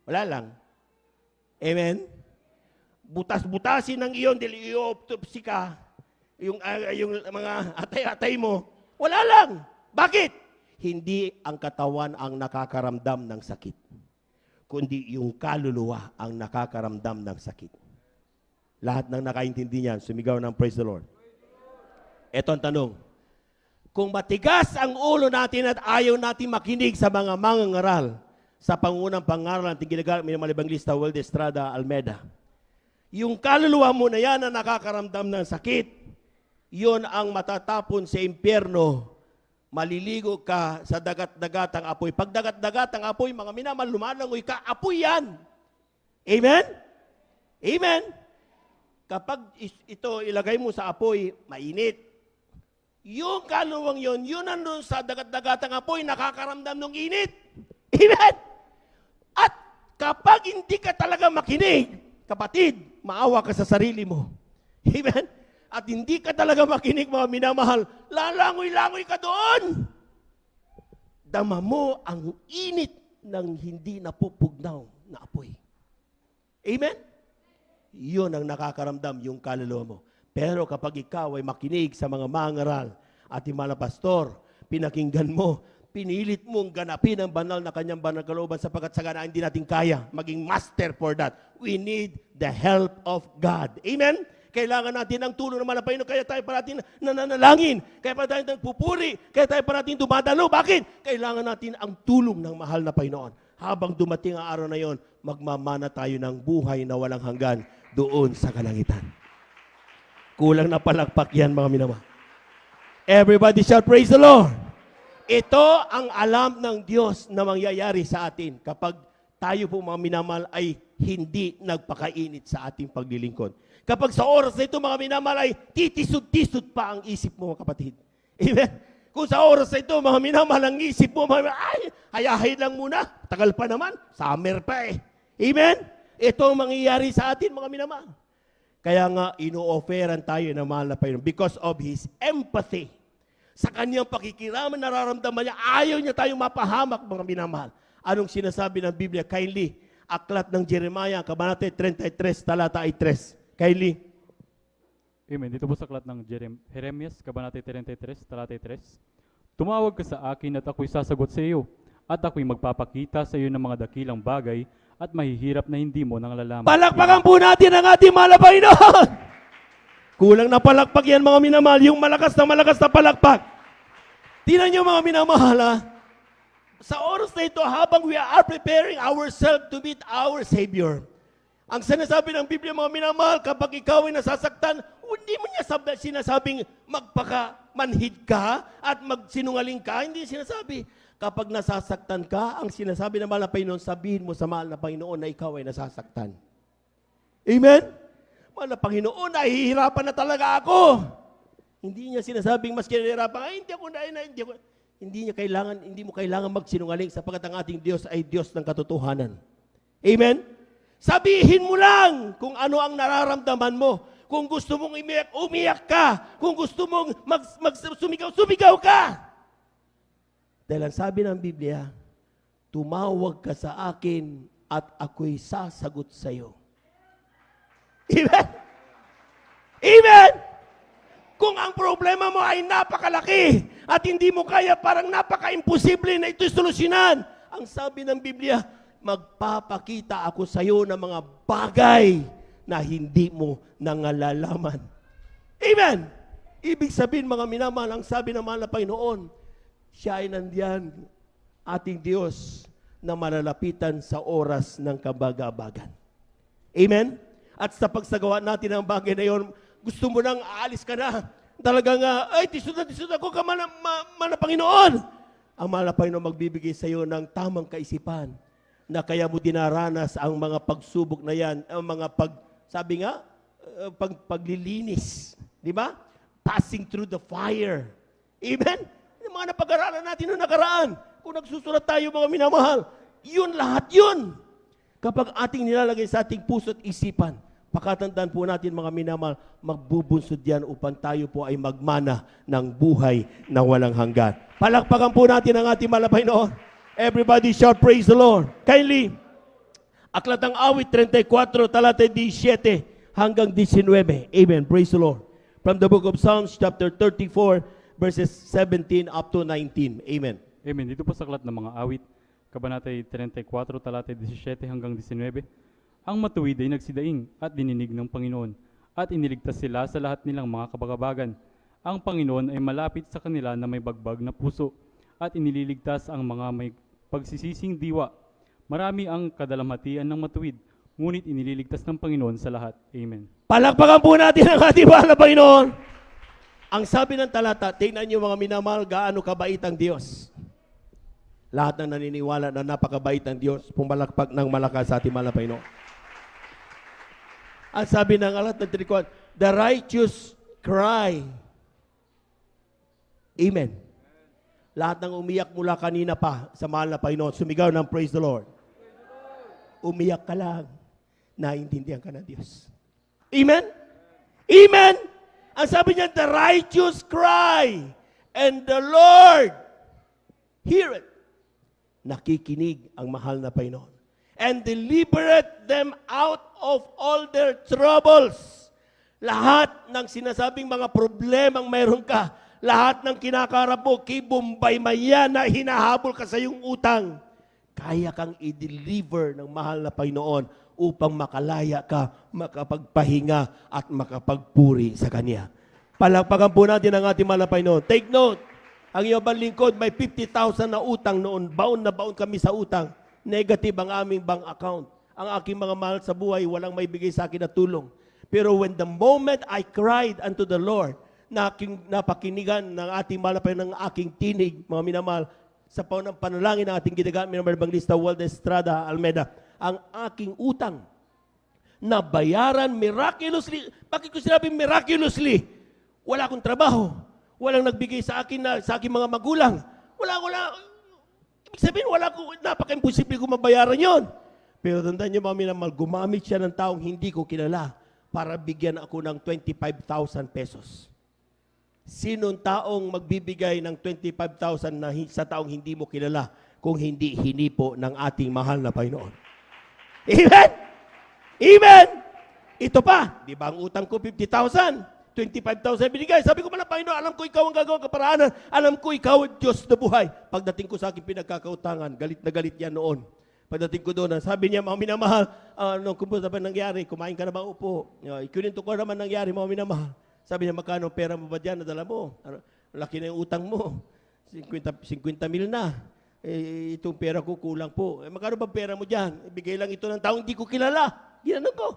wala lang. Amen? Butas-butasin ng iyon, dili i-autopsy ka, yung mga atay-atay mo, wala lang. Bakit? Hindi ang katawan ang nakakaramdam ng sakit, kundi yung kaluluwa ang nakakaramdam ng sakit. Lahat ng nakaintindi niyan, sumigaw ng praise the Lord. Ito ang tanong. Kung matigas ang ulo natin at ayaw natin makinig sa mga mangangaral, sa pangunang pangaral natin ginagamit ng mga Evangelista World Estrada Almeida, yung kaluluwa mo na yan na nakakaramdam ng sakit, yun ang matatapon sa impyerno. Maliligo ka sa dagat-dagatang apoy. Pag dagat-dagatang apoy, mga minamahal, lumalangoy ka, apoy yan. Amen? Amen? Kapag ito ilagay mo sa apoy, mainit. Yung kaluluwang yun nandun sa dagat-dagatang apoy, nakakaramdam ng init. Amen? At kapag hindi ka talaga makinig, kapatid, maawa ka sa sarili mo. Amen? At hindi ka talaga makinig, mga minamahal, lalangoy-langoy ka doon. Dama mo ang init ng hindi napupugnaw na apoy. Amen? Yun ang nakakaramdam yung kaluluwa mo. Pero kapag ikaw ay makinig sa mga mangaral at yung mga pastor, pinakinggan mo, pinilit mong ganapin ang banal na kanyang banal kalooban sapagkat sa ganaan hindi natin kaya maging master for that. We need the help of God. Amen? Kailangan natin ang tulong ng Panginoon, kaya tayo parating nananalangin, kaya pa tayo pupuri, kaya tayo parating dumadalo. Bakit? Kailangan natin ang tulong ng mahal na Panginoon. Habang dumating ang araw na yon, magmamana tayo ng buhay na walang hanggan doon sa kalangitan. Kulang na palakpak yan, mga minamahal. Everybody shout, praise the Lord. Ito ang alam ng Diyos na mangyayari sa atin kapag tayo po, mga minamahal, ay hindi nagpakainit sa ating paglilingkod. Kapag sa oras na ito, mga minamahal, ay titisod-tisod pa ang isip mo, kapatid. Amen? Kung sa oras na ito, mga minamahal, ang isip mo, ay, hayahin lang muna. Tagal pa naman. Summer pa eh. Amen? Ito ang mangyayari sa atin, mga minamahal. Kaya nga, ino-offeran tayo ng mahal na Panginoon because of His empathy. Sa kanyang pakikiraman, nararamdaman niya, ayaw niya tayong mapahamak, mga minamahal. Anong sinasabi ng Biblia? Kindly, aklat ng Jeremiah, kabanata 33, talata 3. Kindly. Amen. Dito po sa aklat ng Jeremias, kabanata 33, talata 3. Tumawag ka sa akin at ako'y sasagot sa iyo, at ako'y magpapakita sa iyo ng mga dakilang bagay at mahihirap na hindi mo nang lalaman. Palakpakan po natin ang ating mahal na Panginoon. Kulang na palakpak yan, mga minamahal. Yung malakas na palakpak. Tingnan niyo, mga minamahal, ha? Sa oras na ito, habang we are preparing ourselves to meet our Savior, ang sinasabi ng Biblia, mga minamahal, kapag ikaw ay nasasaktan, hindi mo niya sinasabing magpakamanhid ka at magsinungaling ka. Hindi sinasabi. Kapag nasasaktan ka, ang sinasabi ng mahal na Panginoon, sabihin mo sa mahal na Panginoon na ikaw ay nasasaktan. Amen? Mahal na Panginoon, nahihirapan na talaga ako. Hindi niya sinasabing mas kinahirapan, ay hindi mo kailangan magsinungaling sapagkat ang ating Diyos ay Diyos ng katotohanan. Amen? Sabihin mo lang kung ano ang nararamdaman mo. Kung gusto mong umiyak, umiyak ka. Kung gusto mong sumigaw, sumigaw ka. Dahil ang sabi ng Biblia, tumawag ka sa akin at ako'y sasagot sa iyo. Amen? Amen? Kung ang problema mo ay napakalaki at hindi mo kaya, parang napaka-imposible na ito'y solusyonan, ang sabi ng Biblia, magpapakita ako sa iyo ng mga bagay na hindi mo nangalaman. Amen? Ibig sabihin, mga minamahal, ang sabi ng mahal na Panginoon, siya ay nandiyan, ating Diyos, na malalapitan sa oras ng kabagabagan. Amen? At sa pagsagawa natin ng bagay na yon, gusto mo nang aalis ka na. Talagang, tisod ako ka, mahal na Panginoon. Ang mahal na Panginoon magbibigay sa iyo ng tamang kaisipan na kaya mo dinaranas ang mga pagsubok na yan, ang mga paglilinis. Di ba? Passing through the fire. Amen? Yung mga napag-aralan natin noong nakaraan, kung nagsusulat tayo, mga minamahal, yun lahat yun. Kapag ating nilalagay sa ating puso at isipan, pakatandaan po natin, mga minamahal, magbubunsod yan upang tayo po ay magmana ng buhay na walang hanggan. Palakpakan po natin ang ating mahal na Panginoon. Everybody shout, praise the Lord. Kindly, aklat ng awit 34, talata 17 hanggang 19. Amen. Praise the Lord. From the book of Psalms, chapter 34, verses 17 up to 19. Amen. Amen. Dito po sa aklat ng mga awit, kabanata 34, talata 17 hanggang 19. Ang matuwid ay nagsidaing at dininig ng Panginoon, at iniligtas sila sa lahat nilang mga kabagabagan. Ang Panginoon ay malapit sa kanila na may bagbag na puso, at inililigtas ang mga may pagsisising diwa. Marami ang kadalamhatian ng matuwid, ngunit inililigtas ng Panginoon sa lahat. Amen. Palakpakan po natin ang ating mahal na Panginoon. Ang sabi ng talata, tingnan niyo, mga minamahal, gaano kabait ang Diyos. Lahat ng naniniwala na napakabait ang Diyos, pumalakpak ng malakas sa ating mahal na Panginoon. Ang sabi ng alat ng trikwan, the righteous cry. Amen. Lahat ng umiyak mula kanina pa sa mahal na Panginoon, sumigaw ng praise the Lord. Umiyak ka lang, naiintindihan ka ng Diyos. Amen? Amen? Ang sabi niya, the righteous cry, and the Lord hear it. Nakikinig ang mahal na Panginoon. And deliberate them out of all their troubles. Lahat ng sinasabing mga problemang mayroon ka, lahat ng kinakarap mo, kibumbay maya na hinahabol ka sa iyong utang, kaya kang i-deliver ng mahal na Panginoon upang makalaya ka, makapagpahinga at makapagpuri sa Kanya. Palakpakan po natin ang ating mahal na Panginoon. Take note, ang iyong lingkod may 50,000 na utang noon. Baon na baon kami sa utang. Negative ang aming bank account. Ang aking mga mahal sa buhay, walang may bigay sa akin na tulong. Pero when the moment I cried unto the Lord, napakinigan ng ating mahal na Panginoon, ng aking tinig, mga minamahal, sa panalangin ng ating ginagamit ng Evangelista Waldo Estrada Almeida, ang aking utang na bayaran miraculously. Bakit ko sinabing miraculously? Wala akong trabaho. Walang nagbigay sa akin na sa aking mga magulang. Wala. Ibig sabihin, napaka-imposible ko mabayaran yon. Pero tandaan niyo, mga minamahal, gumamit siya ng taong hindi ko kilala para bigyan ako ng 25,000 pesos. Sinong taong magbibigay ng 25,000 sa taong hindi mo kilala kung hindi hinipo ng ating mahal na Panginoon? Amen? Amen! Ito pa, di ba ang utang ko 50,000? 25,000 binigay. Sabi ko, Panginoon, alam ko ikaw ang gagawang kaparaanan. Alam ko ikaw ang Diyos na buhay. Pagdating ko sa aking pinagkakautangan, galit na galit yan noon. Pagdating ko doon, sabi niya, mga minamahal, kumusta ba nangyari? Kumain ka na ba? Upo. Ikunento ko naman nangyari, mga minamahal. Sabi niya, magkano pera mo ba dyan? Nadala mo. Laki na yung utang mo. 50 mil na. Itong pera ko kulang po. Magkano ba pera mo dyan? Ibigay lang ito ng taong hindi ko kilala. Ginanong ko.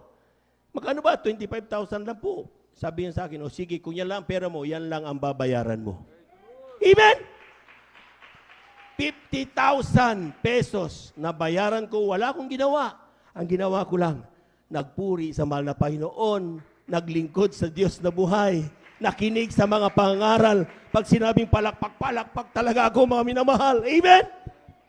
Magkano ba? 25,000 lang po. Sabi niya sa akin, sige, kung yan lang ang pera mo, yan lang ang babayaran mo. Amen? 50,000 pesos na bayaran ko, wala akong ginawa. Ang ginawa ko lang, nagpuri sa mahal na Panginoon, naglingkod sa Diyos na buhay, nakinig sa mga pangaral. Pag sinabing palakpak talaga ako, mga minamahal. Amen?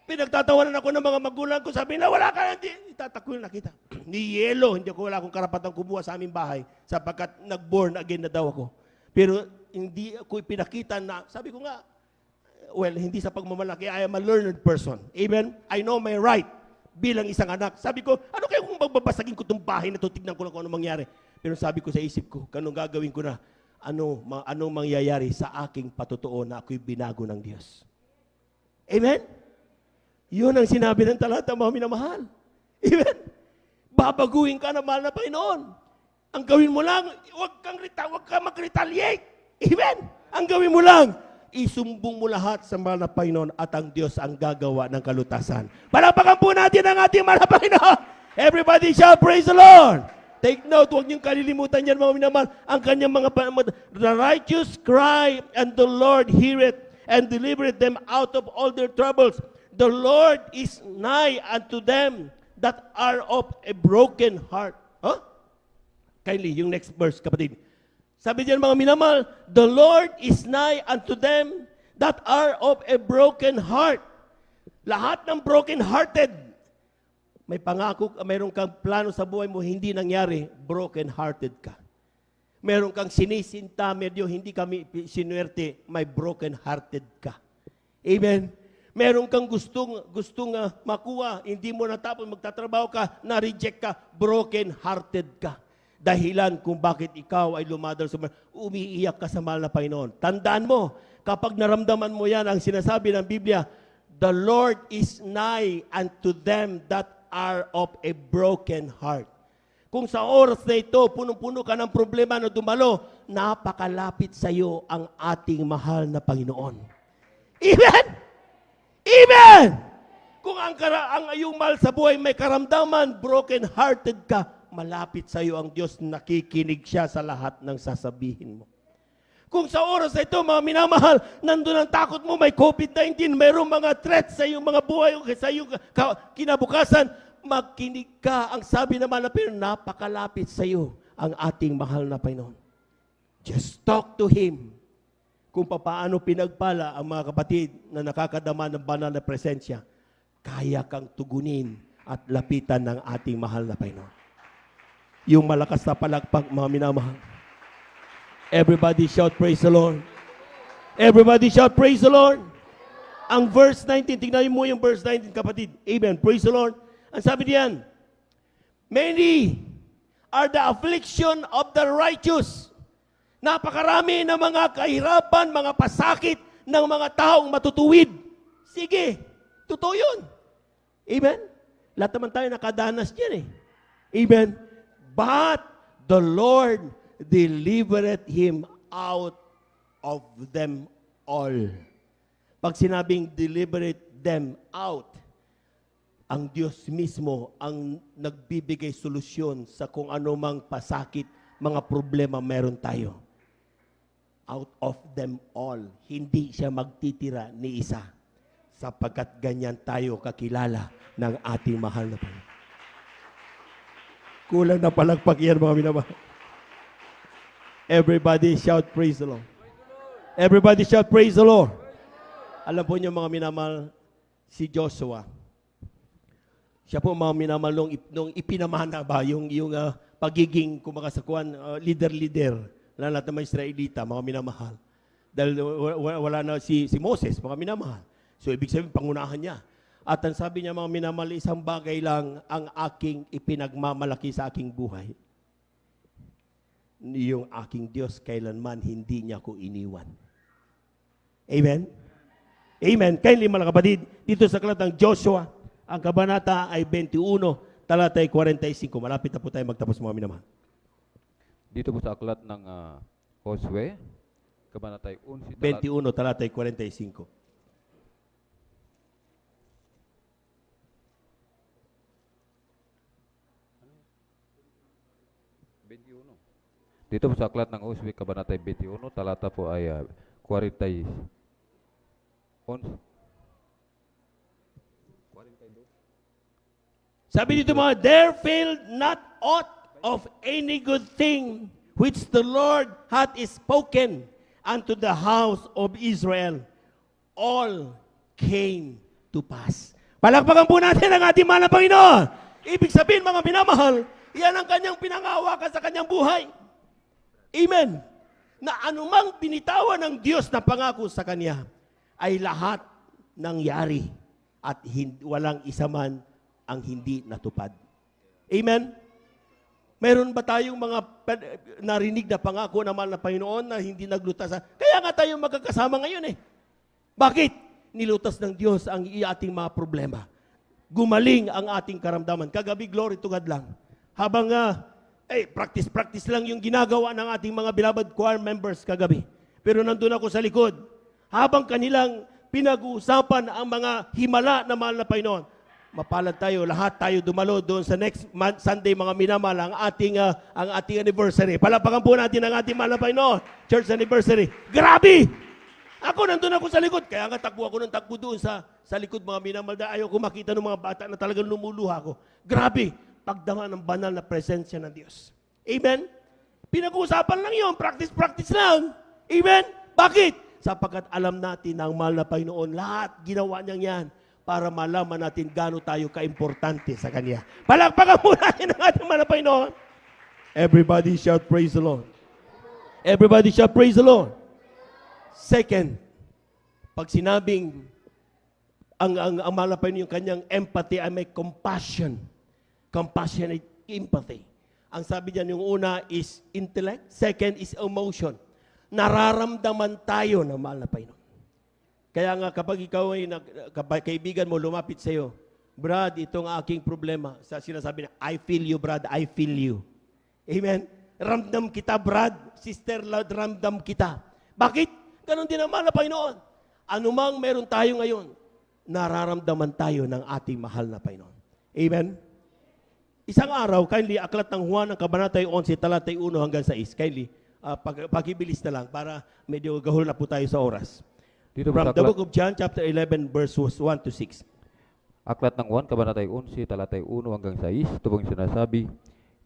Pinagtatawanan ako ng mga magulang ko, sabi nila, wala ka, itatakwil na kita. Ni Yelo, wala akong karapatang kumuha sa aming bahay sapagkat nag-born again na daw ako. Pero hindi ako ipinakita na, sabi ko nga, hindi sa pagmamalaki, I am a learned person. Amen? I know my right bilang isang anak. Sabi ko, ano kaya kung magbabasagin ko itong bahay na ito, tignan ko lang kung ano mangyari. Pero sabi ko sa isip ko, anong gagawin ko na, anong mangyayari sa aking patutuo na ako'y binago ng Diyos. Amen? Yun ang sinabi ng talata, mga minamahal. Amen? Babaguhin ka na mahal na Panginoon. Ang gawin mo lang, huwag ka mag-retaliate. Amen? Ang gawin mo lang, isumbong mo lahat sa mahal na Panginoon at ang Diyos ang gagawa ng kalutasan. Palapakan po natin ang ating mahal na Panginoon. Everybody shall praise the Lord. Take note, huwag niyong kalilimutan yan, mga minamahal. Ang kanyang the righteous cry, and the Lord heareth, and delivereth them out of all their troubles. The Lord is nigh unto them that are of a broken heart. Huh? Kindly, yung next verse, kapatid. Sabi diyan, mga minamahal, the Lord is nigh unto them that are of a broken heart. Lahat ng broken-hearted, may pangako, mayroon kang plano sa buhay mo, hindi nangyari, broken-hearted ka. Meron kang sinisinta, medyo hindi kami sinuwerte, may broken-hearted ka. Amen? Meron kang gustong makuha, hindi mo natapos, magtatrabaho ka, na-reject ka, broken-hearted ka. Dahilan kung bakit ikaw ay lumadal sa umiiyak ka sa mahal na Panginoon. Tandaan mo, kapag naramdaman mo yan, ang sinasabi ng Biblia, the Lord is nigh unto them that are of a broken heart. Kung sa oras na ito, punong-puno ka ng problema na dumalo, napakalapit sa iyo ang ating mahal na Panginoon. Amen? Amen! Kung ang iyong mahal sa buhay may karamdaman, broken-hearted ka, malapit sa iyo ang Diyos, nakikinig siya sa lahat ng sasabihin mo. Kung sa oras na ito, mga minamahal, nandun ang takot mo, may COVID-19, mayroong mga threats sa iyong mga buhay, sa iyong kinabukasan, magkinig ka. Ang sabi naman na napakalapit sa iyo ang ating mahal na Panginoon. Just talk to Him. Kung paano pinagpala ang mga kapatid na nakakadama ng banal na presensya, kaya kang tugunin at lapitan ng ating mahal na Panginoon. Yung malakas na palakpak, mga minamahal. Everybody shout, praise the Lord. Everybody shout, praise the Lord. Ang verse 19, tignan mo yung verse 19, kapatid. Amen. Praise the Lord. Ang sabi diyan, many are the affliction of the righteous. Napakarami ng mga kahirapan, mga pasakit ng mga taong matutuwid. Sige, totoo yun. Amen? Lahat naman tayo nakadanas dyan eh. Amen? But the Lord delivered him out of them all. Pag sinabing delivered them out, ang Diyos mismo ang nagbibigay solusyon sa kung anumang pasakit, mga problema meron tayo. Out of them all. Hindi siya magtitira ni isa. Sapagkat ganyan tayo kakilala ng ating mahal na Panginoon. Kulang na palagpak yan, mga minamahal. Everybody shout, praise the Lord. Everybody shout, praise the Lord. Alam po niyo mga minamahal, si Joshua, siya po mga minamahal nung ipinamana ba, yung pagiging kumakasakuan, leader na lahat ng mga Israelita, mga minamahal. Dahil wala na si Moses, mga minamahal. So ibig sabihin, pangunahan niya. At ang sabi niya mga minamahal, isang bagay lang ang aking ipinagmamalaki sa aking buhay. Yung aking Diyos, kailanman hindi niya ko iniwan. Amen? Amen. Kindly mga kapatid, dito sa aklat ng Joshua, ang kabanata ay 21, talatay 45. Malapit na po tayo magtapos mga minamahal. Dito po sa aklat ng Josue, kabanatay 11, 21, talatay 45. Dito po sa aklat ng Josue, kabanatay 21, talata po ay 40. Sabi dito mga, there failed not aught of any good thing which the Lord hath spoken unto the house of Israel. All came to pass. Palakpakan po natin ang ating mahal na Panginoon. Ibig sabihin mga minamahal, yan ang kanyang pinangawakan sa kanyang buhay. Amen. Na anumang binitawan ng Diyos na pangako sa kanya, ay lahat nangyari at walang isa man ang hindi natupad. Amen? Meron ba tayong mga narinig na pangako ng mahal na Panginoon na hindi naglutas? Kaya nga tayo magkakasama ngayon eh. Bakit? Nilutas ng Diyos ang ating mga problema. Gumaling ang ating karamdaman. Kagabi, glory to God lang. Habang practice lang yung ginagawa ng ating mga beloved choir members kagabi. Pero nandun ako sa likod. Habang kanilang pinag-uusapan ang mga himala na mahal na Panginoon, mapalad tayo, lahat tayo dumalo doon sa next Sunday, mga minamahal, ang ating anniversary. Palapakan po natin ang ating mahal na Panginoon, church anniversary. Grabe! Ako, nandun ako sa likod. Kaya nga takbo ako ng takbo doon sa likod, mga minamahal. Ayaw ko makita ng mga bata na talagang lumuluha ko. Grabe! Pagdama ng banal na presensya ng Diyos. Amen? Pinag-uusapan lang yun. Practice lang. Amen? Bakit? Sapagkat alam natin ang mahal na Panginoon, lahat ginawa niyang yan para malaman natin gaano tayo kaimportante sa Kanya. Palakpakan mo natin ang ating mahal na Panginoon. Everybody shout praise the Lord. Everybody shout praise the Lord. Second, pag sinabing ang mahal na Panginoon, yung kanyang empathy ay may compassion. Compassionate empathy. Ang sabi diyan, yung una is intellect, second is emotion. Nararamdaman tayo ng mahal na Panginoon. Kaya nga kapag ikaw ay kaibigan mo lumapit sa iyo, Brad, itong aking problema. Sinasabi na, I feel you, Brad, I feel you. Amen? Ramdam kita, Brad. Sister, ramdam kita. Bakit? Ganon din ang mahal na Panginoon. Anumang meron tayo ngayon, nararamdaman tayo ng ating mahal na Panginoon. Amen? Isang araw, kindly, aklat ng Juan, ang kabanatay 11, talatay 1 hanggang 6. Kindly, pakibilis na lang para medyo gahol na po tayo sa oras. Dito po From sa the aklat, book of John, chapter 11, verses 1 to 6. aklat ng 1, kabanatay 11, talatay 1 hanggang 6, ito pong sinasabi,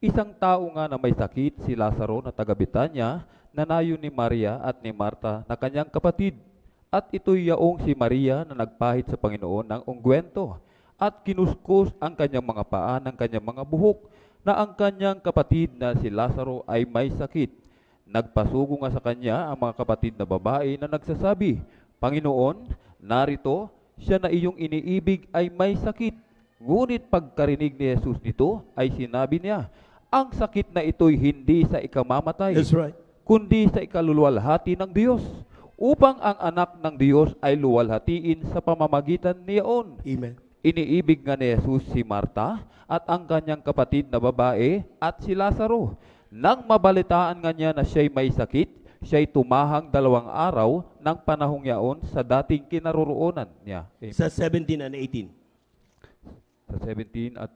isang tao nga na may sakit, si Lazaro na taga Betanya, nanayo ni Maria at ni Marta na kanyang kapatid. At ito'y yaong si Maria na nagpahid sa Panginoon ng ungkwento at kinuskus ang kanyang mga paa ng kanyang mga buhok na ang kanyang kapatid na si Lazaro ay may sakit. Nagpasugo nga sa kanya ang mga kapatid na babae na nagsasabi, Panginoon, narito, siya na iyong iniibig ay may sakit. Ngunit pagkarinig ni Jesus nito ay sinabi niya, ang sakit na ito'y hindi sa ikamamatay, That's right. kundi sa ikaluluwalhati ng Diyos, upang ang anak ng Diyos ay luwalhatiin sa pamamagitan niyaon. Amen. Iniibig nga ni Jesus si Marta at ang kanyang kapatid na babae at si Lazaro. Nang mabalitaan nga niya na siya'y may sakit, siya'y tumahang 2 araw ng panahong yaon sa dating kinaroroonan niya. Amen. Sa 17 and 18. Sa 17 at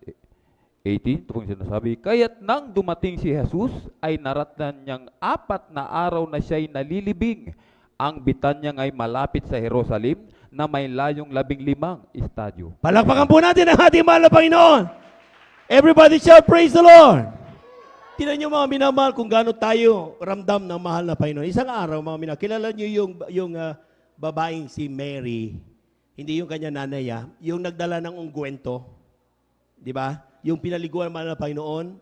18, ito pong sinasabi, kaya't nang dumating si Jesus, ay naratnan niyang 4 na araw na siya'y nalilibing. Ang Betanya ay malapit sa Jerusalem na may layong 15 estadyo. Palakpakan po natin ang ating mahal na Panginoon. Everybody shout praise the Lord. Tingnan niyo mga minamahal kung gaano tayo ramdam ng mahal na Panginoon. Isang araw mga minamahal, kilala niyo yung babaeng si Mary, hindi yung kanya nanay, yung nagdala ng ungguento, di ba? Yung pinaliguan ng mahal na Panginoon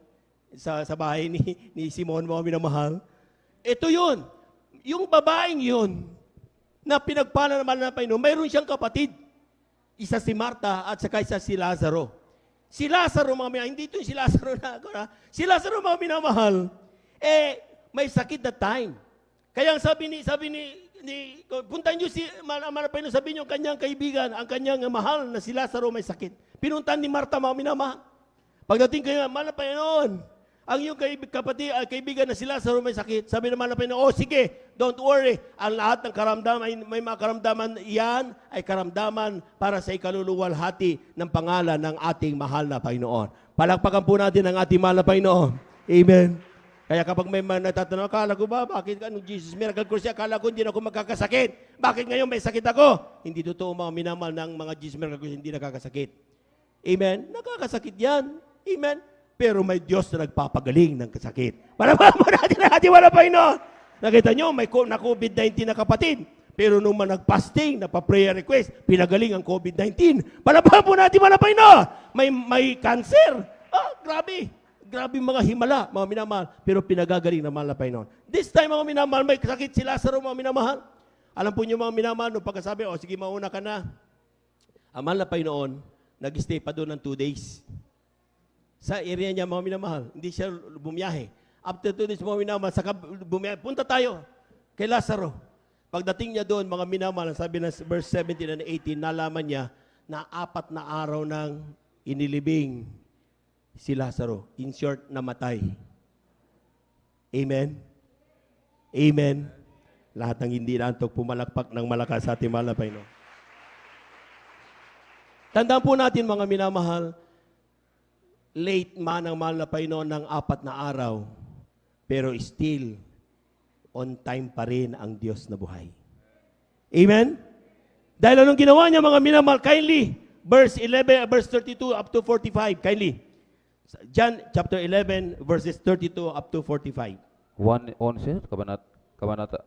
sa bahay ni Simon, mga minamahal. Ito yun. Yung babaeng yun na pinagpala ng mahal na Panginoon, mayroon siyang kapatid. Isa si Marta at saka isa si Lazaro. Si Lazaro, mga minamahal, hindi ito si Lazaro na, si Lazaro, mga minamahal, may sakit that time. Kaya ang sabi ni puntahan niyo si Panginoon, sabi niyo ang kanyang kaibigan, ang kanyang mahal na si Lazaro may sakit. Pinuntahan ni Marta, mga minamahal. Pagdating kayo, mahal na Panginoon, ang iyong kaibigan na si Lazaro may sakit. Sabi naman na Panginoon, sige, don't worry. Ang lahat ng karamdaman, may mga karamdaman yan, ay karamdaman para sa ikaluluwalhati ng pangalan ng ating mahal na Panginoon. Palakpakan po natin ang ating mahal na Panginoon. Amen. Kaya kapag may mga natatanong, akala ko ba, bakit nung Jesus Miracle Crusade, akala ko hindi na ako magkakasakit. Bakit ngayon may sakit ako? Hindi totoo mga minamal ng mga Jesus Miracle Crusade, hindi nakakasakit. Amen? Nakakasakit yan. Amen? Pero may Diyos na nagpapagaling ng kasakit. Malaman mo natin ang ating wala Panginoon. Nakita nyo, may na-COVID-19 na kapatid. Pero nung nag-fasting, napa-prayer request, pinagaling ang COVID-19. Malaman mo natin wala Panginoon. May cancer. Grabe. Grabe mga himala, mga minamahal. Pero pinagagaling ng mahal na Panginoon. This time, mga minamahal, may sakit si Lazaro, mga minamahal. Alam po niyo mga minamahal, nung pagkasabi, sige, mauna ka na. Ang mahal na Panginoon, nag-stay pa doon ng 2 days. Sa area niya, mga minamahal, hindi siya bumiyahe. After 2 days, mga minamahal, saka bumiyahe, punta tayo kay Lazaro. Pagdating niya doon, mga minamahal, sabi ng verse 17 and 18, nalaman niya na 4 na araw nang inilibing si Lazaro. In short, namatay. Amen? Amen? Lahat ng hindi naantok, pumalakpak ng malakas sa ating mahal na Panginoon. Tandaan po natin, mga minamahal, late man ang mahal na Panginoon ng 4 na araw, pero still, on time pa rin ang Diyos na buhay. Amen? Dahil anong ginawa niya, mga minamahal, kindly, verse 11, verse 32 up to 45, kindly. John chapter 11, verses 32 up to 45. 1:11,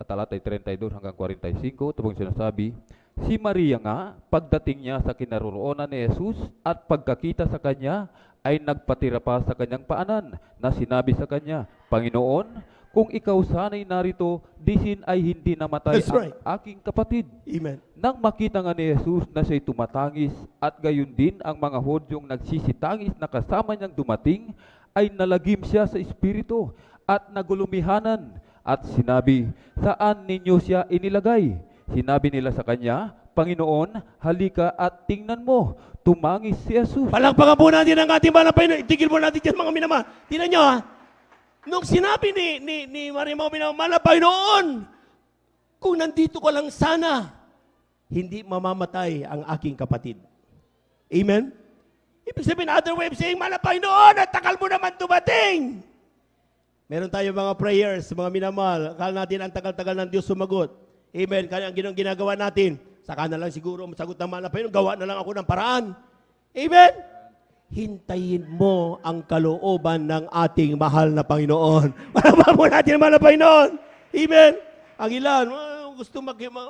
talatay 32 hanggang 45, ito pong sinasabi, si Maria nga, pagdating niya sa kinaroroonan ni Jesus at pagkakita sa kanya, ay nagpatira pa sa kanyang paanan na sinabi sa kanya, Panginoon, kung ikaw sana'y narito, disin ay hindi namatay That's ang right. aking kapatid. Amen. Nang makita nga ni Jesus na siya'y tumatangis at gayon din ang mga Hudyong nagsisitangis na kasama niyang dumating, ay nalagim siya sa espiritu at nagulumihanan at sinabi, saan ninyo siya inilagay? Sinabi nila sa kanya, Panginoon, halika at tingnan mo. Tumangis si Jesus. Palakpakan po natin ang ating mahal na Panginoon. Itigil mo natin dyan, mga minamahal. Tingnan nyo, nung sinabi ni Maria, mga minamahal, mahal na Panginoon, kung nandito ka lang sana, hindi mamamatay ang aking kapatid. Amen? Ibig sabihin, other way of saying, mahal na Panginoon, at takal mo naman dumating. Meron tayo mga prayers, mga minamahal. Akala natin ang tagal-tagal ng Diyos sumagot. Amen? Kaya ang ginagawa natin, saka na lang siguro masagot ng mahal na Panginoon, gawa na lang ako ng paraan. Amen? Hintayin mo ang kalooban ng ating mahal na Panginoon. Malaman mo natin ang mahal na Panginoon. Amen? Ang ilan, gusto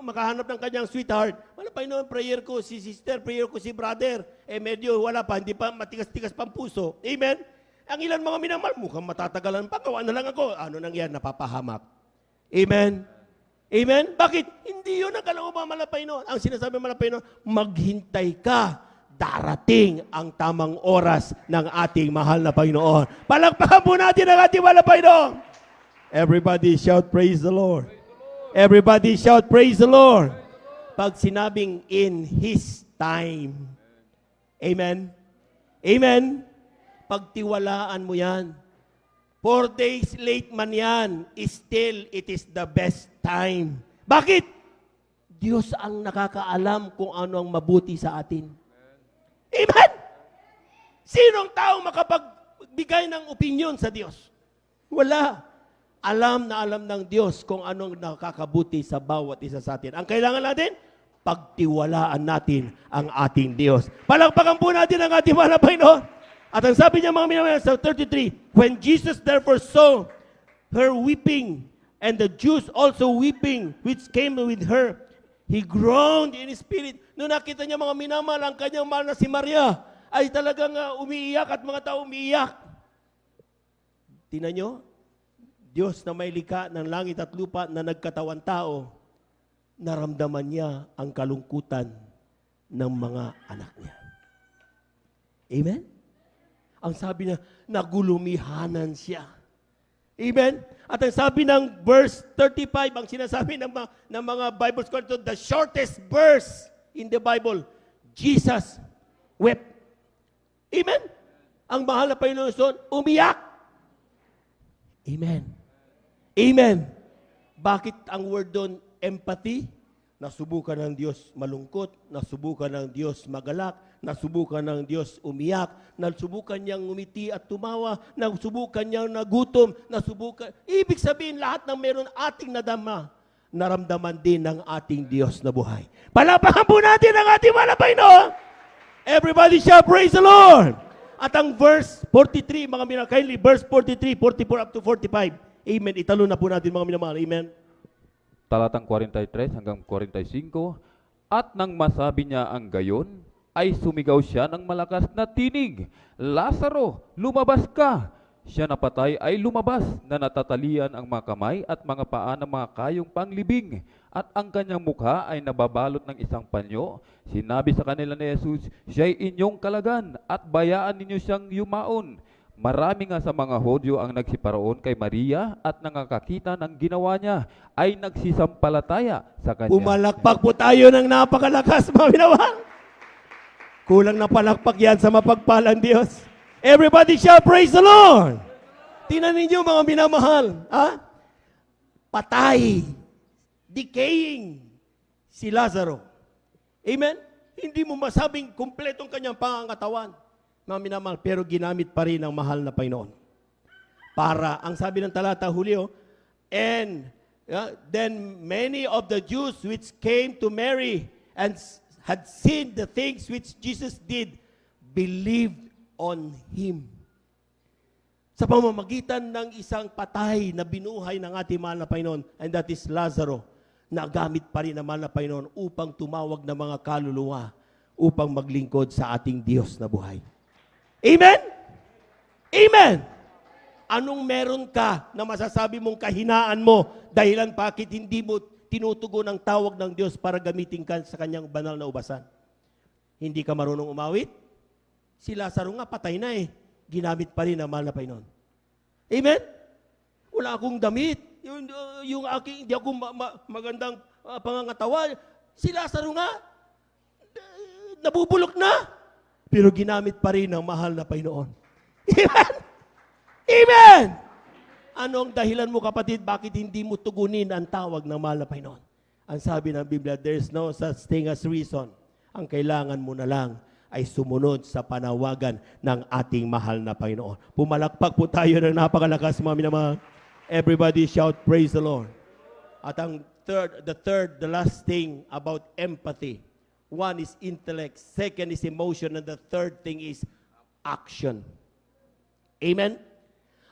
makahanap ng kanyang sweetheart. Mahal na Panginoon, prayer ko si sister, prayer ko si brother. Medyo wala pa, hindi pa matigas-tigas pang puso. Amen? Ang ilan mga minamahal, mukhang matatagalan pa, gawa na lang ako. Ano nang yan? Napapahamak. Amen? Amen? Bakit? Hindi yun ang kalooban ng Panginoon. Ang sinasabi ng Panginoon, maghintay ka. Darating ang tamang oras ng ating mahal na Panginoon. Palakpakan po natin ang ating mahal na Panginoon. Everybody shout, praise the Lord. Everybody shout, praise the Lord. Pag sinabing in His time. Amen? Amen? Pagtiwalaan mo yan. 4 days late man yan, still it is the best time. Bakit? Diyos ang nakakaalam kung ano ang mabuti sa atin. Amen? Sinong tao makapagbigay ng opinion sa Diyos? Wala. Alam na alam ng Diyos kung anong nakakabuti sa bawat isa sa atin. Ang kailangan natin, pagtiwalaan natin ang ating Diyos. Palakpakan po natin ang ating mahal na Panginoon. At ang sabi niya mga minamahal sa 33, when Jesus therefore saw her weeping, and the Jews also weeping, which came with her, he groaned in his spirit. Noong nakita niya mga minamahal, ang kanyang mahal na si Maria, ay talagang umiiyak at mga tao umiiyak. Tingnan nyo, Diyos na may likha ng langit at lupa na nagkatawan tao, naramdaman niya ang kalungkutan ng mga anak niya. Amen? Ang sabi niya, nagulumihanan siya. Amen? At ang sabi ng verse 35, ang sinasabi ng mga Bible scholars, the shortest verse in the Bible, Jesus wept. Amen? Ang mahal na Panginoon, umiyak. Amen. Amen. Bakit ang word doon, empathy? Nasubukan ng Diyos malungkot, nasubukan ng Diyos magalak, nasubukan ng Diyos umiyak, nasubukan niyang umiti at tumawa, nasubukan niyang nagutom, nasubukan. Ibig sabihin, lahat ng meron ating nadama, naramdaman din ng ating Diyos na buhay. Palapakan po natin ang ating malapay, no? Everybody shall praise the Lord. At ang verse 43, mga minamahal, kindly, verse 43, 44 up to 45. Amen. Italo na po natin mga minamahal. Amen. Talatang 43 hanggang 45. At nang masabi niya ang gayon, ay sumigaw siya ng malakas na tinig, Lazaro, lumabas ka! Siya na patay ay lumabas, na natatalian ang mga kamay at mga paa ng mga kayong panglibing, at ang kanyang mukha ay nababalot ng isang panyo. Sinabi sa kanila ni Jesus, siya'y inyong kalagan, at bayaan ninyo siyang yumaon. Marami nga sa mga Hudyo ang nagsiparoon kay Maria at nangakakita ng ginawa niya, ay nagsisampalataya sa kanya. Pumalakpak po tayo ng napakalakas, mga minamahal. Kulang na palakpak yan sa mapagpalang Diyos. Everybody shall praise the Lord. Tingnan ninyo mga minamahal. Ha? Patay. Decaying si Lazaro. Amen? Hindi mo masabing kumpletong kanyang pangangatawan, mga minamahal, pero ginamit pa rin ng mahal na Panginoon. Para, ang sabi ng talata, Julio, and then many of the Jews which came to Mary and had seen the things which Jesus did, believed on Him. Sa pamamagitan ng isang patay na binuhay ng ating mahal na Panginoon, and that is Lazaro, nagamit pa rin ng mahal na Panginoon upang tumawag ng mga kaluluwa upang maglingkod sa ating Diyos na buhay. Amen? Amen! Anong meron ka na masasabi mong kahinaan mo dahilan bakit hindi mo tinutugon ang tawag ng Diyos para gamitin ka sa kanyang banal na ubasan? Hindi ka marunong umawit? Si Lazaro nga, patay na eh. Ginamit pa rin ang mahal na Panginoon. Amen? Wala akong damit. Yung aking, hindi ako magandang pangangatawan. Si Lazaro nga, nabubulok na. Pero ginamit pa rin ang mahal na Panginoon. Amen? Amen! Ano ang dahilan mo, kapatid, bakit hindi mo tugunin ang tawag ng mahal na Panginoon? Ang sabi ng Biblia, there's no such thing as reason. Ang kailangan mo na lang ay sumunod sa panawagan ng ating mahal na Panginoon. Pumalakpak po tayo ng napakalakas, mga minamahal. Everybody shout, praise the Lord. At ang the last thing about empathy. One is intellect, second is emotion, and the third thing is action. Amen?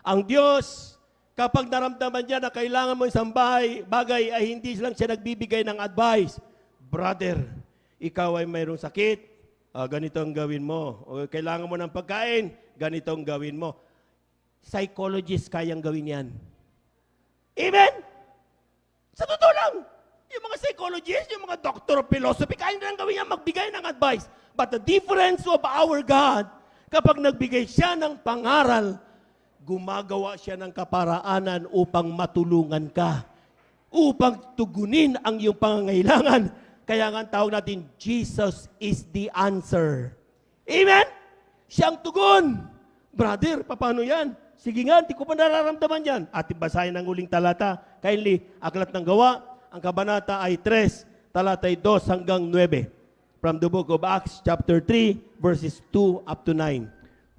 Ang Diyos, kapag naramdaman niya na kailangan mo isang bagay, ay hindi lang siya nagbibigay ng advice. Brother, ikaw ay mayroong sakit, ganito ang gawin mo. O kailangan mo ng pagkain, ganito ang gawin mo. Psychologist kayang gawin yan. Amen? Sa totoo lang, yung mga psychologists, yung mga doctor of philosophy, kaya nilang gawin yan, magbigay ng advice. But the difference of our God, kapag nagbigay siya ng pangaral, gumagawa siya ng kaparaanan upang matulungan ka, upang tugunin ang iyong pangangailangan. Kaya nga ang tawag natin, Jesus is the answer. Amen? Siyang tugon. Brother, paano yan? Sige nga, hindi ko pa nararamdaman yan. At basahin ang uling talata. Kindly, Aklat ng Gawa, ang kabanata ay 3, talata ay 2 hanggang 9. From the book of Acts, chapter 3, verses 2 up to 9.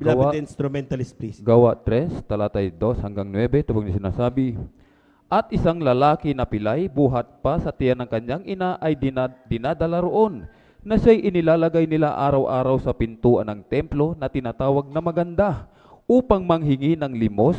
Beloved instrumentalist, please. Gawa 3, talatay 2 hanggang 9, ito pong sinasabi, at isang lalaki na pilay, buhat pa sa tiyan ng kanyang ina, ay dinadala roon. na siya'y inilalagay nila araw-araw sa pintuan ng templo na tinatawag na Maganda upang manghingi ng limos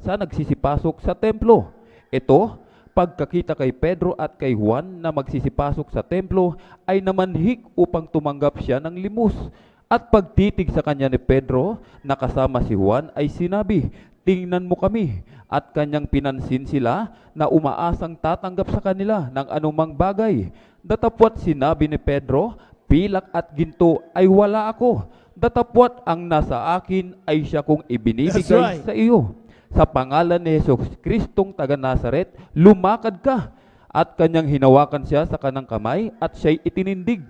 sa nagsisipasok sa templo. Ito, pagkakita kay Pedro at kay Juan na magsisipasok sa templo, ay namanhik upang tumanggap siya ng limos. At pagtitig sa kanya ni Pedro na kasama si Juan ay sinabi, "Tingnan mo kami." At kanyang pinansin sila na umaasang tatanggap sa kanila ng anumang bagay. Datapwat sinabi ni Pedro, "Pilak at ginto ay wala ako. Datapwat ang nasa akin ay siya kong ibinibigay That's right. sa iyo. Sa pangalan ni Hesus Kristong taga Nazaret, lumakad ka." At kanyang hinawakan siya sa kanang kamay at siya'y itinindig.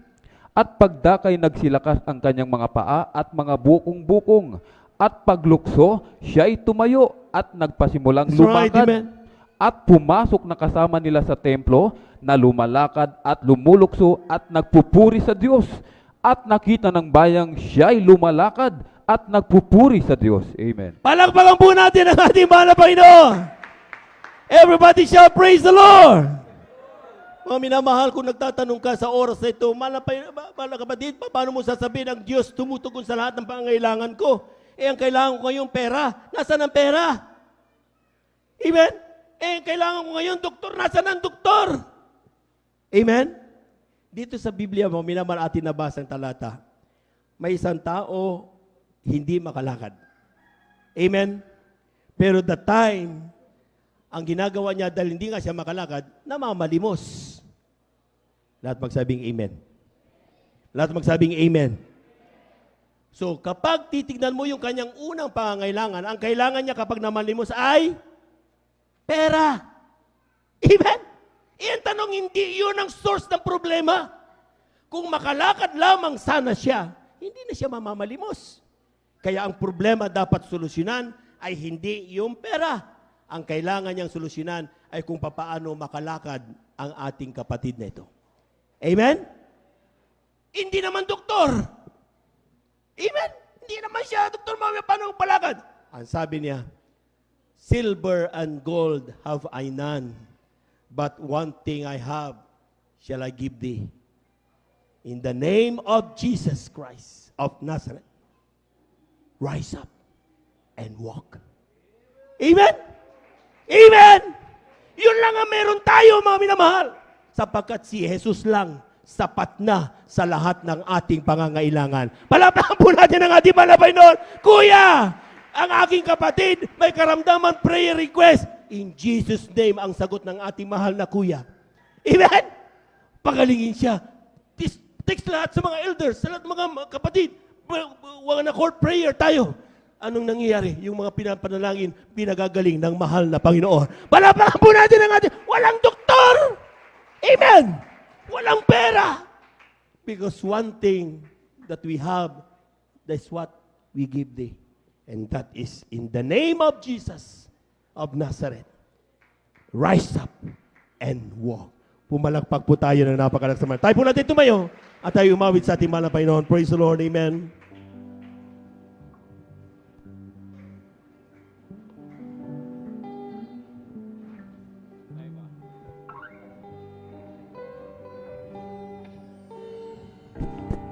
At pagdakay nagsilakas ang kanyang mga paa at mga bukong-bukong. At paglukso, siya'y tumayo at nagpasimulang That's right, lumakad. amen. At pumasok na kasama nila sa templo na lumalakad at lumulukso at nagpupuri sa Diyos. At nakita ng bayang siya'y lumalakad at nagpupuri sa Diyos. Amen. Palakpakan po natin ang ating mahal na Panginoon. Everybody shout, praise the Lord. Mga minamahal, kung nagtatanong ka sa oras na ito, mahal na kapatid, paano mo sasabihin ang Diyos tumutugon sa lahat ng pangangailangan ko? Ang kailangan ko ngayon pera. Nasaan ang pera? Amen? Ang kailangan ko ngayon doktor. Nasaan ang doktor? Amen? Dito sa Biblia, mga minamahal, atin nabasa ang talata. May isang tao hindi makalakad. Amen? Pero the time, ang ginagawa niya dahil hindi nga siya makalakad, namamalimos. Lahat magsabing amen. Lahat magsabing amen. So, kapag titignan mo yung kanyang unang pangangailangan, ang kailangan niya kapag namalimos ay pera. Amen? Iyan tanong, hindi yun ang source ng problema. Kung makalakad lamang sana siya, hindi na siya mamamalimos. Kaya ang problema dapat solusyonan ay hindi yung pera. Ang kailangan niyang solusyonan ay kung papaano makalakad ang ating kapatid na ito. Amen? Hindi naman doktor. Amen? Hindi naman siya doktor, paano palakad? Ang sabi niya, "Silver and gold have I none, but one thing I have shall I give thee. In the name of Jesus Christ of Nazareth, rise up and walk." Amen? Amen! Yun lang ang meron tayo, mga minamahal. Sapagkat si Jesus lang sapat na sa lahat ng ating pangangailangan. Palakpakan po natin ang ating malabay noon. Kuya, ang aking kapatid may karamdaman prayer request. In Jesus' name ang sagot ng ating mahal na kuya. Amen? Pagalingin siya. Text lahat sa mga elders, sa lahat ng mga kapatid. Wala na court prayer tayo. Anong nangyayari? Yung mga pinapanalangin, pinagagaling ng mahal na Panginoon. Palakpakan po natin ang ating, walang doktor! Amen! Walang pera! Because one thing that we have, that's what we give thee. And that is in the name of Jesus of Nazareth. Rise up and walk. Pumalakpak po tayo ng napakalaksaman. Tayo po natin tumayo at tayo umawit sa ating mahal na Panginoon. Praise the Lord. Amen.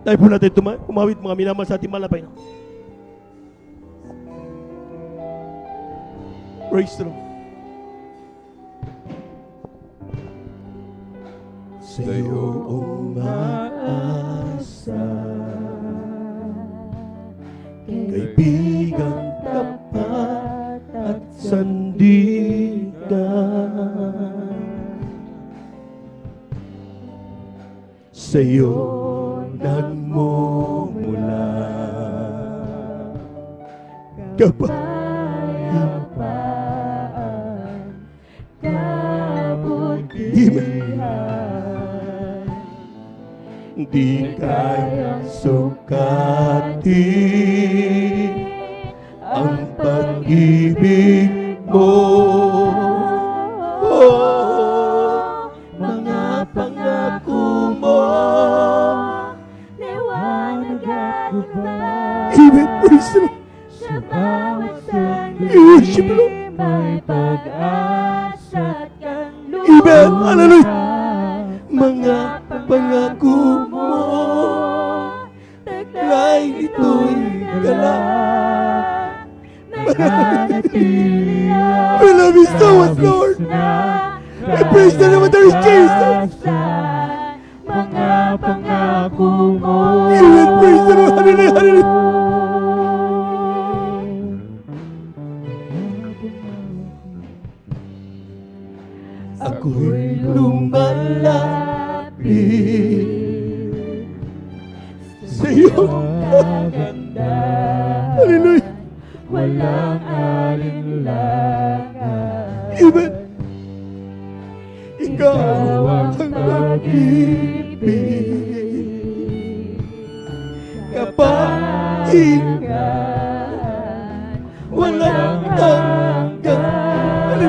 Tayo po natin umawit mga minamahal sa ating mahal na Panginoon. Praise the Lord. Sa'yo umaasa, kaibigang tapat at sandigan. Sa'yo nagmumula kapayapaan, kabutihan, di kayang sukatin ang pag-ibig mo. Oh, mga pangako mo. Amen. Praise the Lord. Sa bawat I-worship the Lord. sandali may pag-asa at kang Amen. Hallelujah. luha. Mga pangako mo. mananatili ang We love you so much, Lord. We praise the name of the Lord Jesus. Mga pangako mo. Amen. Praise the Lord. Hallelujah. Hallelujah. Ako'y lumalapit sa iyo. Kaganda. Hallelujah. Walang alinlangan. Amen. Ikaw Ikaw ang ang pag-ibig. Kapahid, walang hanggan.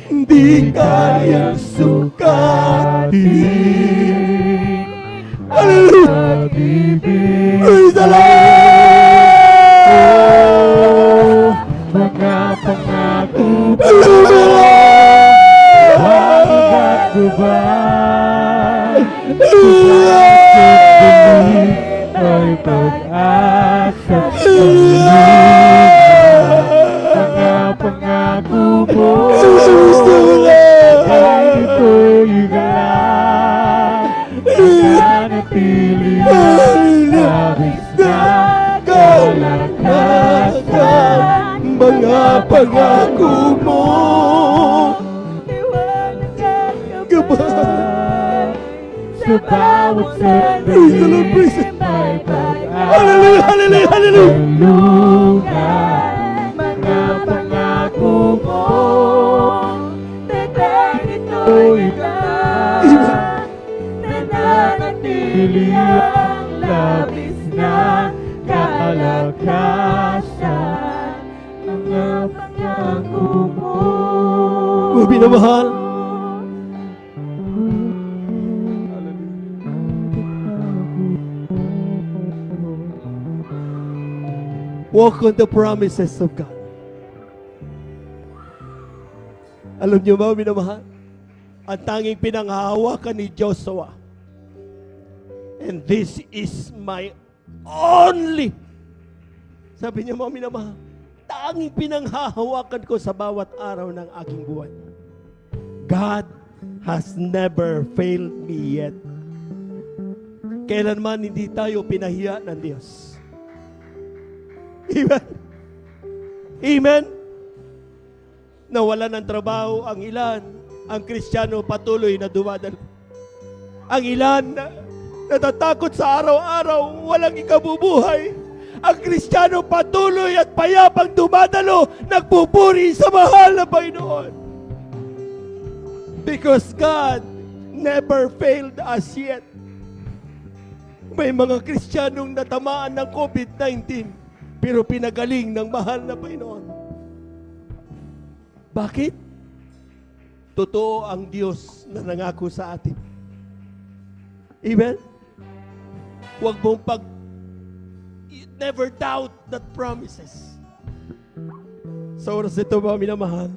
Hindi kayang sukatin. Hallelujah! Praise the Lord! Mga pangako mo. Hallelujah! Hanggat gubay. Ay pag-asa. Mga pangako mo. Ay ito'y galang. Mananatili ang labis na kalakasan. Mga pangako mo. Gabay. Sa bawat sandali. Praise the Lord, praise the Lord. May pag-asa. Hallelujah, hallelujah, hallelujah. Lugar, mga pangako mo. Tekang ito'y lang. Nananatili ang labis na kalakasan. Mga pangako mo. Mga binamahal, walk on the promises of God. Alam niyo ba, minamahal? Ang tanging pinanghahawakan ni Joshua. And this is my only. Sabi niya, mga minamahal, tanging pinanghahawakan ko sa bawat araw ng aking buhay. God has never failed me yet. Kailanman hindi tayo pinahiya ng Diyos. Amen. Amen. Nawala ng trabaho ang ilan, ang Kristiyano patuloy na dumadalo. Ang ilan natatakot sa araw-araw, walang ikabubuhay. Ang Kristiyano patuloy at payapang dumadalo, nagpupuri sa mahal na Panginoon. Because God never failed us yet. May mga Kristiyanong natamaan ng COVID-19 pero pinagaling ng mahal na Panginoon. Bakit? Totoo ang Diyos na nangako sa atin. Amen? Huwag mong never doubt that promises. Sa oras ito, mga minamahal,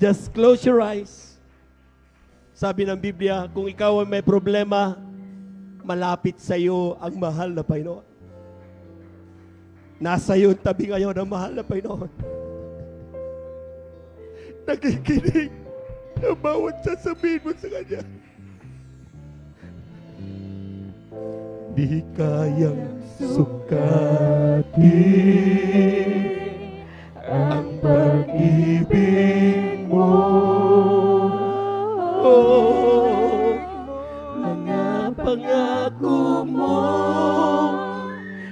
just close your eyes. Sabi ng Biblia, kung ikaw ay may problema, malapit sa iyo ang mahal na Panginoon. Nasa iyo tabi ngayon ang mahal na Panginoon. Nakikinig na bawat sasabihin mo sa Kanya. Di kayang sukatin ang pag-ibig mo. Oh, mga pangako mo.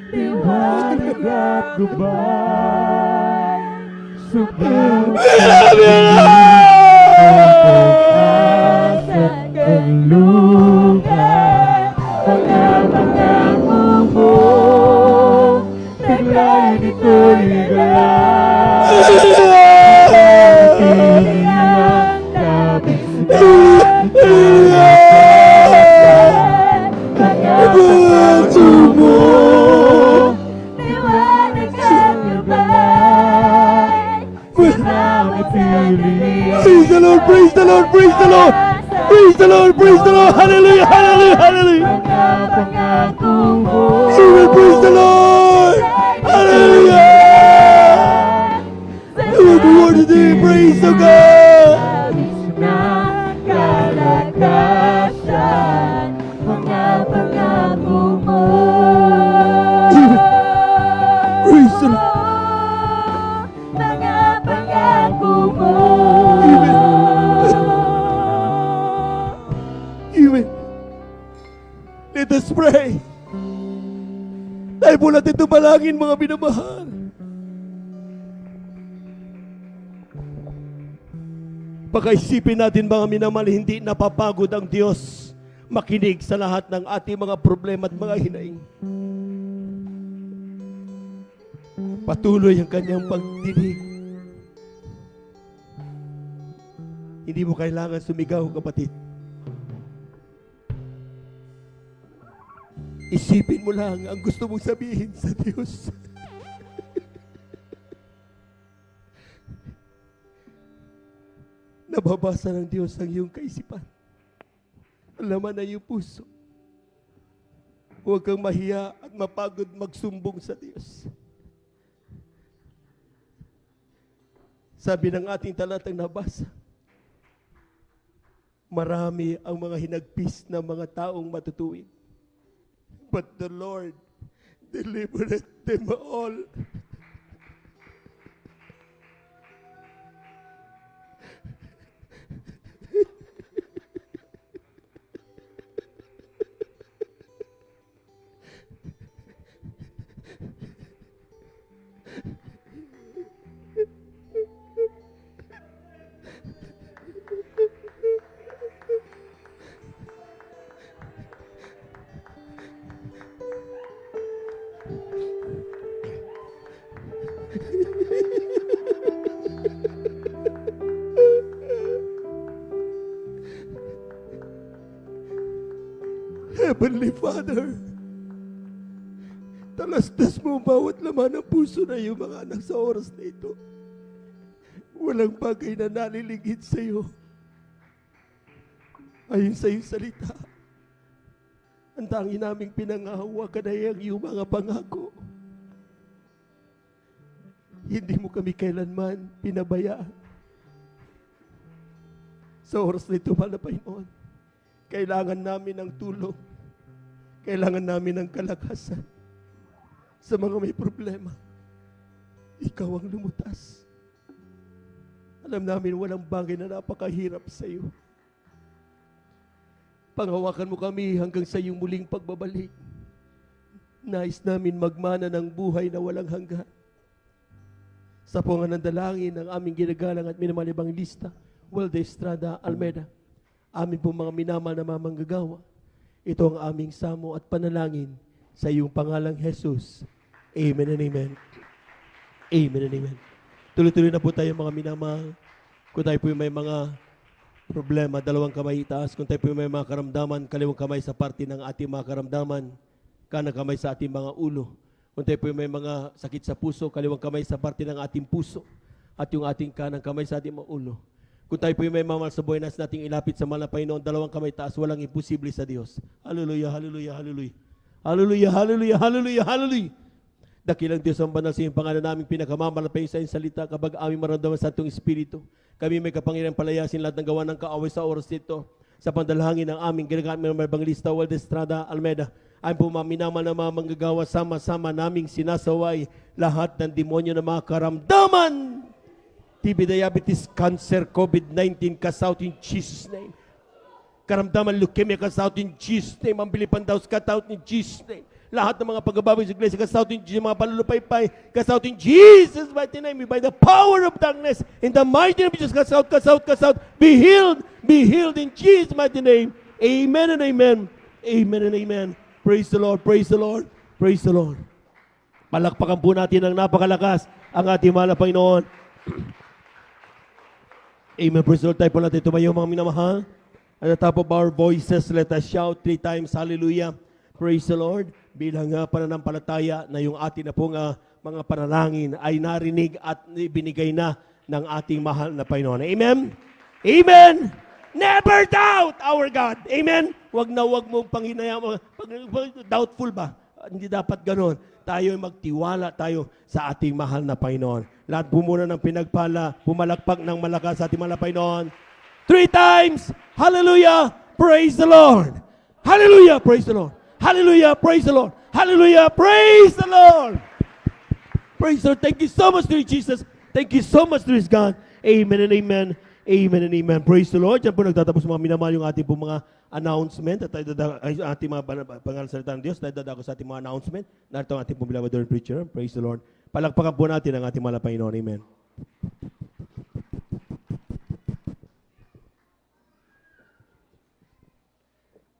Liwanag at gubay. Subalit pag-asa ang lugar. Mga pangako mo. Taglay nito'y galang. Pili ang labis na kalakasan. Mga pangako mo. Liwanag at gubay. Salamat pili ang Praise the Lord, praise the Lord, praise the Lord. Praise the Lord, praise the Lord. Hallelujah, hallelujah, hallelujah. mga pangako mo. Amen, praise the Lord. Hallelujah. Hallelujah! Lord, worthy, praise to God! Labis na kalakasan, mga pangako mo. Praise the Lord. Mga pangako mo. Amen. Let us pray. Tayo po natin tumalangin, mga minamahal. Pakaisipin natin, mga minamahal, hindi napapagod ang Diyos makinig sa lahat ng ating mga problema at mga hinaing. Patuloy ang kanyang pagdinig. Hindi mo kailangan sumigaw, kapatid. Isipin mo lang ang gusto mong sabihin sa Diyos. Nababasa ng Diyos ang iyong kaisipan. Alaman na iyong puso. Huwag kang mahiya at mapagod magsumbong sa Diyos. Sabi ng ating talatang nabasa, marami ang mga hinagpis ng mga taong matutuwid. But the Lord delivered them all. Heavenly Father, talastas mo bawat laman ng puso na iyong mga anak sa oras na ito. Walang bagay na naliligid sa iyo. Ayon sa iyong salita, ang tanging naming pinangahawakan ay ang iyong mga pangako. Hindi mo kami kailanman pinabayaan. Sa oras na ito, mahal na Panginoon, kailangan namin ng tulong. Kailangan namin ng kalakasan. Sa mga may problema, ikaw ang lumutas. Alam namin walang bagay na napakahirap sa iyo. Panghawakan mo kami hanggang sa iyong muling pagbabalik. Nais namin magmana ng buhay na walang hanggan. Sa pungan ng dalangin ng aming ginagalang at minamalibang lista, Walde Estrada Almeida, amin po mga minamahal na mamanggagawa, ito ang aming samo at panalangin sa iyong pangalang Jesus. Amen and amen. Amen and amen. Tuloy-tuloy na po tayo, mga minamahal. Kung tayo po may mga problema, dalawang kamay itaas. Kung tayo po may mga karamdaman, kaliwang kamay sa parte ng ating mga karamdaman, kanang kamay sa ating mga ulo. Kung tayo po may mga sakit sa puso, kaliwang kamay sa parte ng ating puso, at yung ating kanang kamay sa ating mga ulo. Kung tayo po may mamahal sa buhay, nas nating ilapit sa mahal na Panginoon, dalawang kamay taas, walang imposible sa Diyos. Hallelujah, hallelujah, hallelujah. Hallelujah, hallelujah, hallelujah, hallelujah. Dakilang Diyos ang banal sa iyong pangalan naming pinakamamalapay sa iyong salita, kapag aming maramdaman sa itong Espiritu. Kami may kapangyarihan palayasin lahat ng gawa ng kaaway sa oras nito. Sa pandalangin ng aming ginagamit ng Evangelista Walde Estrada Almeida, ay po maminaman na mga manggagawa, sama-sama naming sinasaway lahat ng demonyo na mga karamdaman. TB, diabetes, cancer, COVID-19, cast out in Jesus' name. Karamdaman, leukemia, cast out in Jesus' name. Ang bilipandaws, cast out in Jesus' name. Lahat ng mga pagbabago sa iglesia, cast out in Jesus. Mga palulupaypay, cast out in Jesus' mighty name. By the power of darkness, in the mighty name of Jesus, cast out, cast out, cast out. Be healed in Jesus' mighty name. Amen and amen. Amen and amen. Praise the Lord, praise the Lord, praise the Lord. Palakpakan po natin ang napakalakas ang ating mahal na Panginoon. Amen. Praise the Lord. Tayo po natin tumayo, mga minamahal. At the top of our voices, let us shout 3 times, hallelujah. Praise the Lord. Bilang pananampalataya na yung atin na pong mga panalangin ay narinig at binigay na ng ating mahal na Panginoon. Amen? Amen! Never doubt our God. Amen? Wag na wag mo panghinayang. Doubtful ba? Hindi dapat ganon. tayo magtiwala tayo sa ating mahal na Panginoon. Lahat bumuna ng pinagpala, pumalakpak ng malakas sa ating mahal na Panginoon. 3 times, hallelujah, praise the Lord. Hallelujah, praise the Lord. Hallelujah, praise the Lord. Hallelujah, praise the Lord. Praise the Lord. Thank you so much, dear Jesus. Thank you so much, dear God. Amen and amen. Amen and amen. Praise the Lord. Diyan po nagtatapos mga minamahal yung ating po mga announcement at ating mga pangalan salita ng Diyos. Tayo dadako sa ating mga announcement. Narito ang ating pong beloved Lord preacher. Praise the Lord. Palakpakan po natin ang ating mahal na Panginoon. Amen.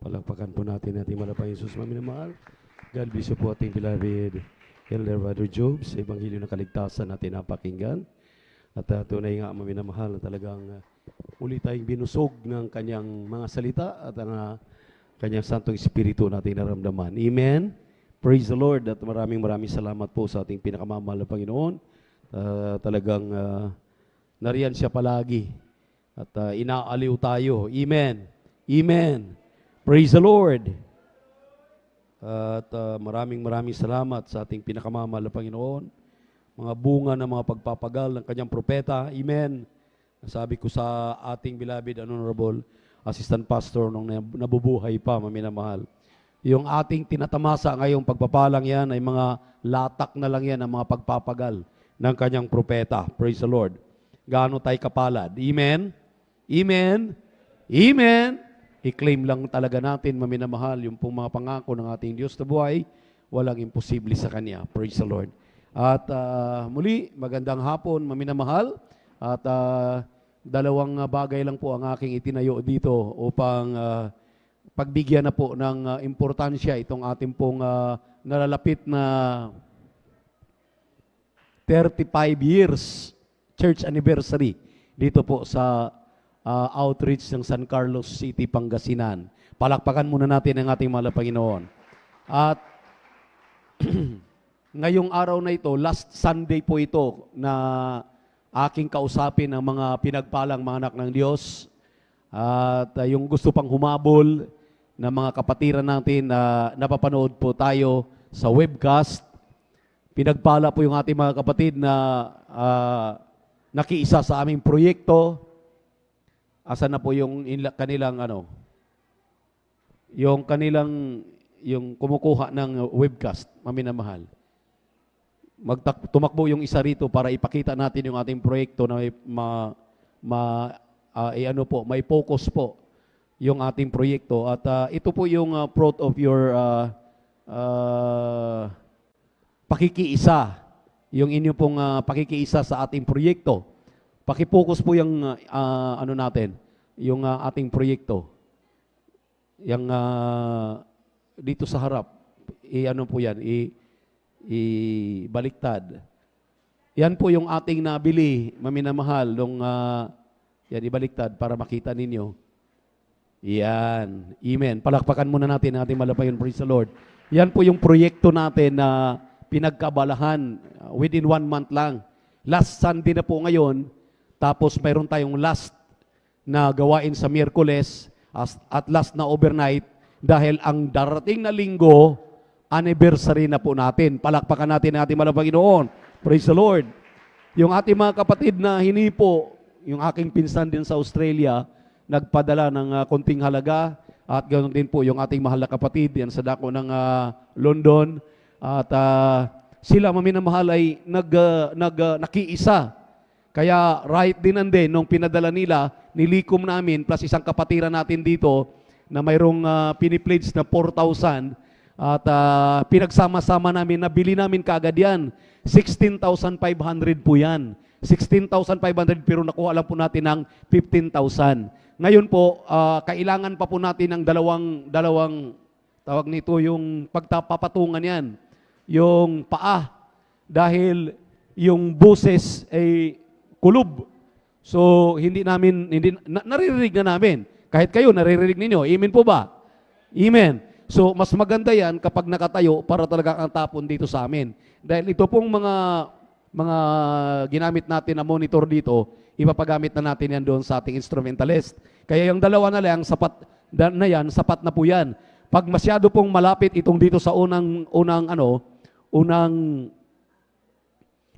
Palakpakan po natin ating malapang Jesus, maminamahal. God bless you po ating beloved Elder Brother Job sa Ebanghelyo ng Kaligtasan natin napakinggan. At tunay nga maminamahal na talagang uli tayong binusog ng kanyang mga salita at ang kanyang Santong Espiritu natin naramdaman. Amen. Praise the Lord at maraming salamat po sa ating pinakamamahal na Panginoon. Talagang nariyan siya palagi at inaaliw tayo. Amen. Amen. Praise the Lord. At maraming salamat sa ating pinakamamahal na Panginoon. Mga bunga ng mga pagpapagal ng kanyang propeta. Amen. Sabi ko sa ating beloved and honorable assistant pastor nung nabubuhay pa, maminamahal. Yung ating tinatamasa ngayong pagpapalang yan ay mga latak na lang yan ng mga pagpapagal ng kanyang propeta. Praise the Lord. Gaano tayo kapalad. Amen. Amen. Amen. I-claim lang talaga natin, maminamahal, yung pong mga pangako ng ating Diyos na buhay, walang imposible sa Kanya. Praise the Lord. At muli, magandang hapon, maminamahal. At dalawang bagay lang po ang aking itinayo dito upang pagbigyan na po ng importansya itong ating pong nalalapit na 35 years church anniversary dito po sa outreach ng San Carlos City, Pangasinan. Palakpakan muna natin ang ating mahal na Panginoon. At ngayong araw na ito, last Sunday po ito na aking kausapin ang mga pinagpalang mga anak ng Diyos. At yung gusto pang humabol na mga kapatiran natin na napapanood po tayo sa webcast. Pinagpala po yung ating mga kapatid na nakiisa sa aming proyekto. Asan na po yung kanilang yung kumukuha ng webcast, maminamahal. Tumakbo yung isa rito para ipakita natin yung ating proyekto na may focus po yung ating proyekto. At ito po yung fruit of your pakikiisa, yung inyo pong pakikiisa sa ating proyekto. Pakipokus po yung yung ating proyekto. Yung dito sa harap, ibaliktad. Yan po yung ating nabili, maminamahal, yan, ibaliktad para makita ninyo. Yan. Amen. Palakpakan muna natin ang ating malapayon. Praise the Lord. Yan po yung proyekto natin na pinagkabalahan within 1 month lang. Last Sunday na po ngayon, tapos mayroon tayong last na gawain sa Miyerkules at last na overnight dahil ang darating na linggo, anniversary na po natin. Palakpakan natin ang ating mahal na Panginoon. Praise the Lord. Yung ating mga kapatid na hinipo, yung aking pinsan din sa Australia, nagpadala ng konting halaga at ganoon din po yung ating mahal na kapatid yan sa dako ng London. At sila maminamahal ay nakiisa. Kaya right din nung pinadala nila, nilikom namin plus isang kapatiran natin dito na mayroong pinipledge na 4,000 at pinagsama-sama namin, nabili namin kaagad yan. 16,500 po yan. 16,500 pero nakuha lang po natin ng 15,000. Ngayon po, kailangan pa po natin ng dalawang tawag nito yung pagpapatungan yan. Yung paa. Dahil yung buses ay kulob. So, naririnig na namin. Kahit kayo, naririnig ninyo. Amen po ba? Amen. So, mas maganda yan kapag nakatayo para talaga ang tapon dito sa amin. Dahil ito pong mga ginamit natin na monitor dito, ipapagamit na natin yan doon sa ating instrumentalist. Kaya yung dalawa na lang, sapat na po yan. Pag masyado pong malapit itong dito sa unang unang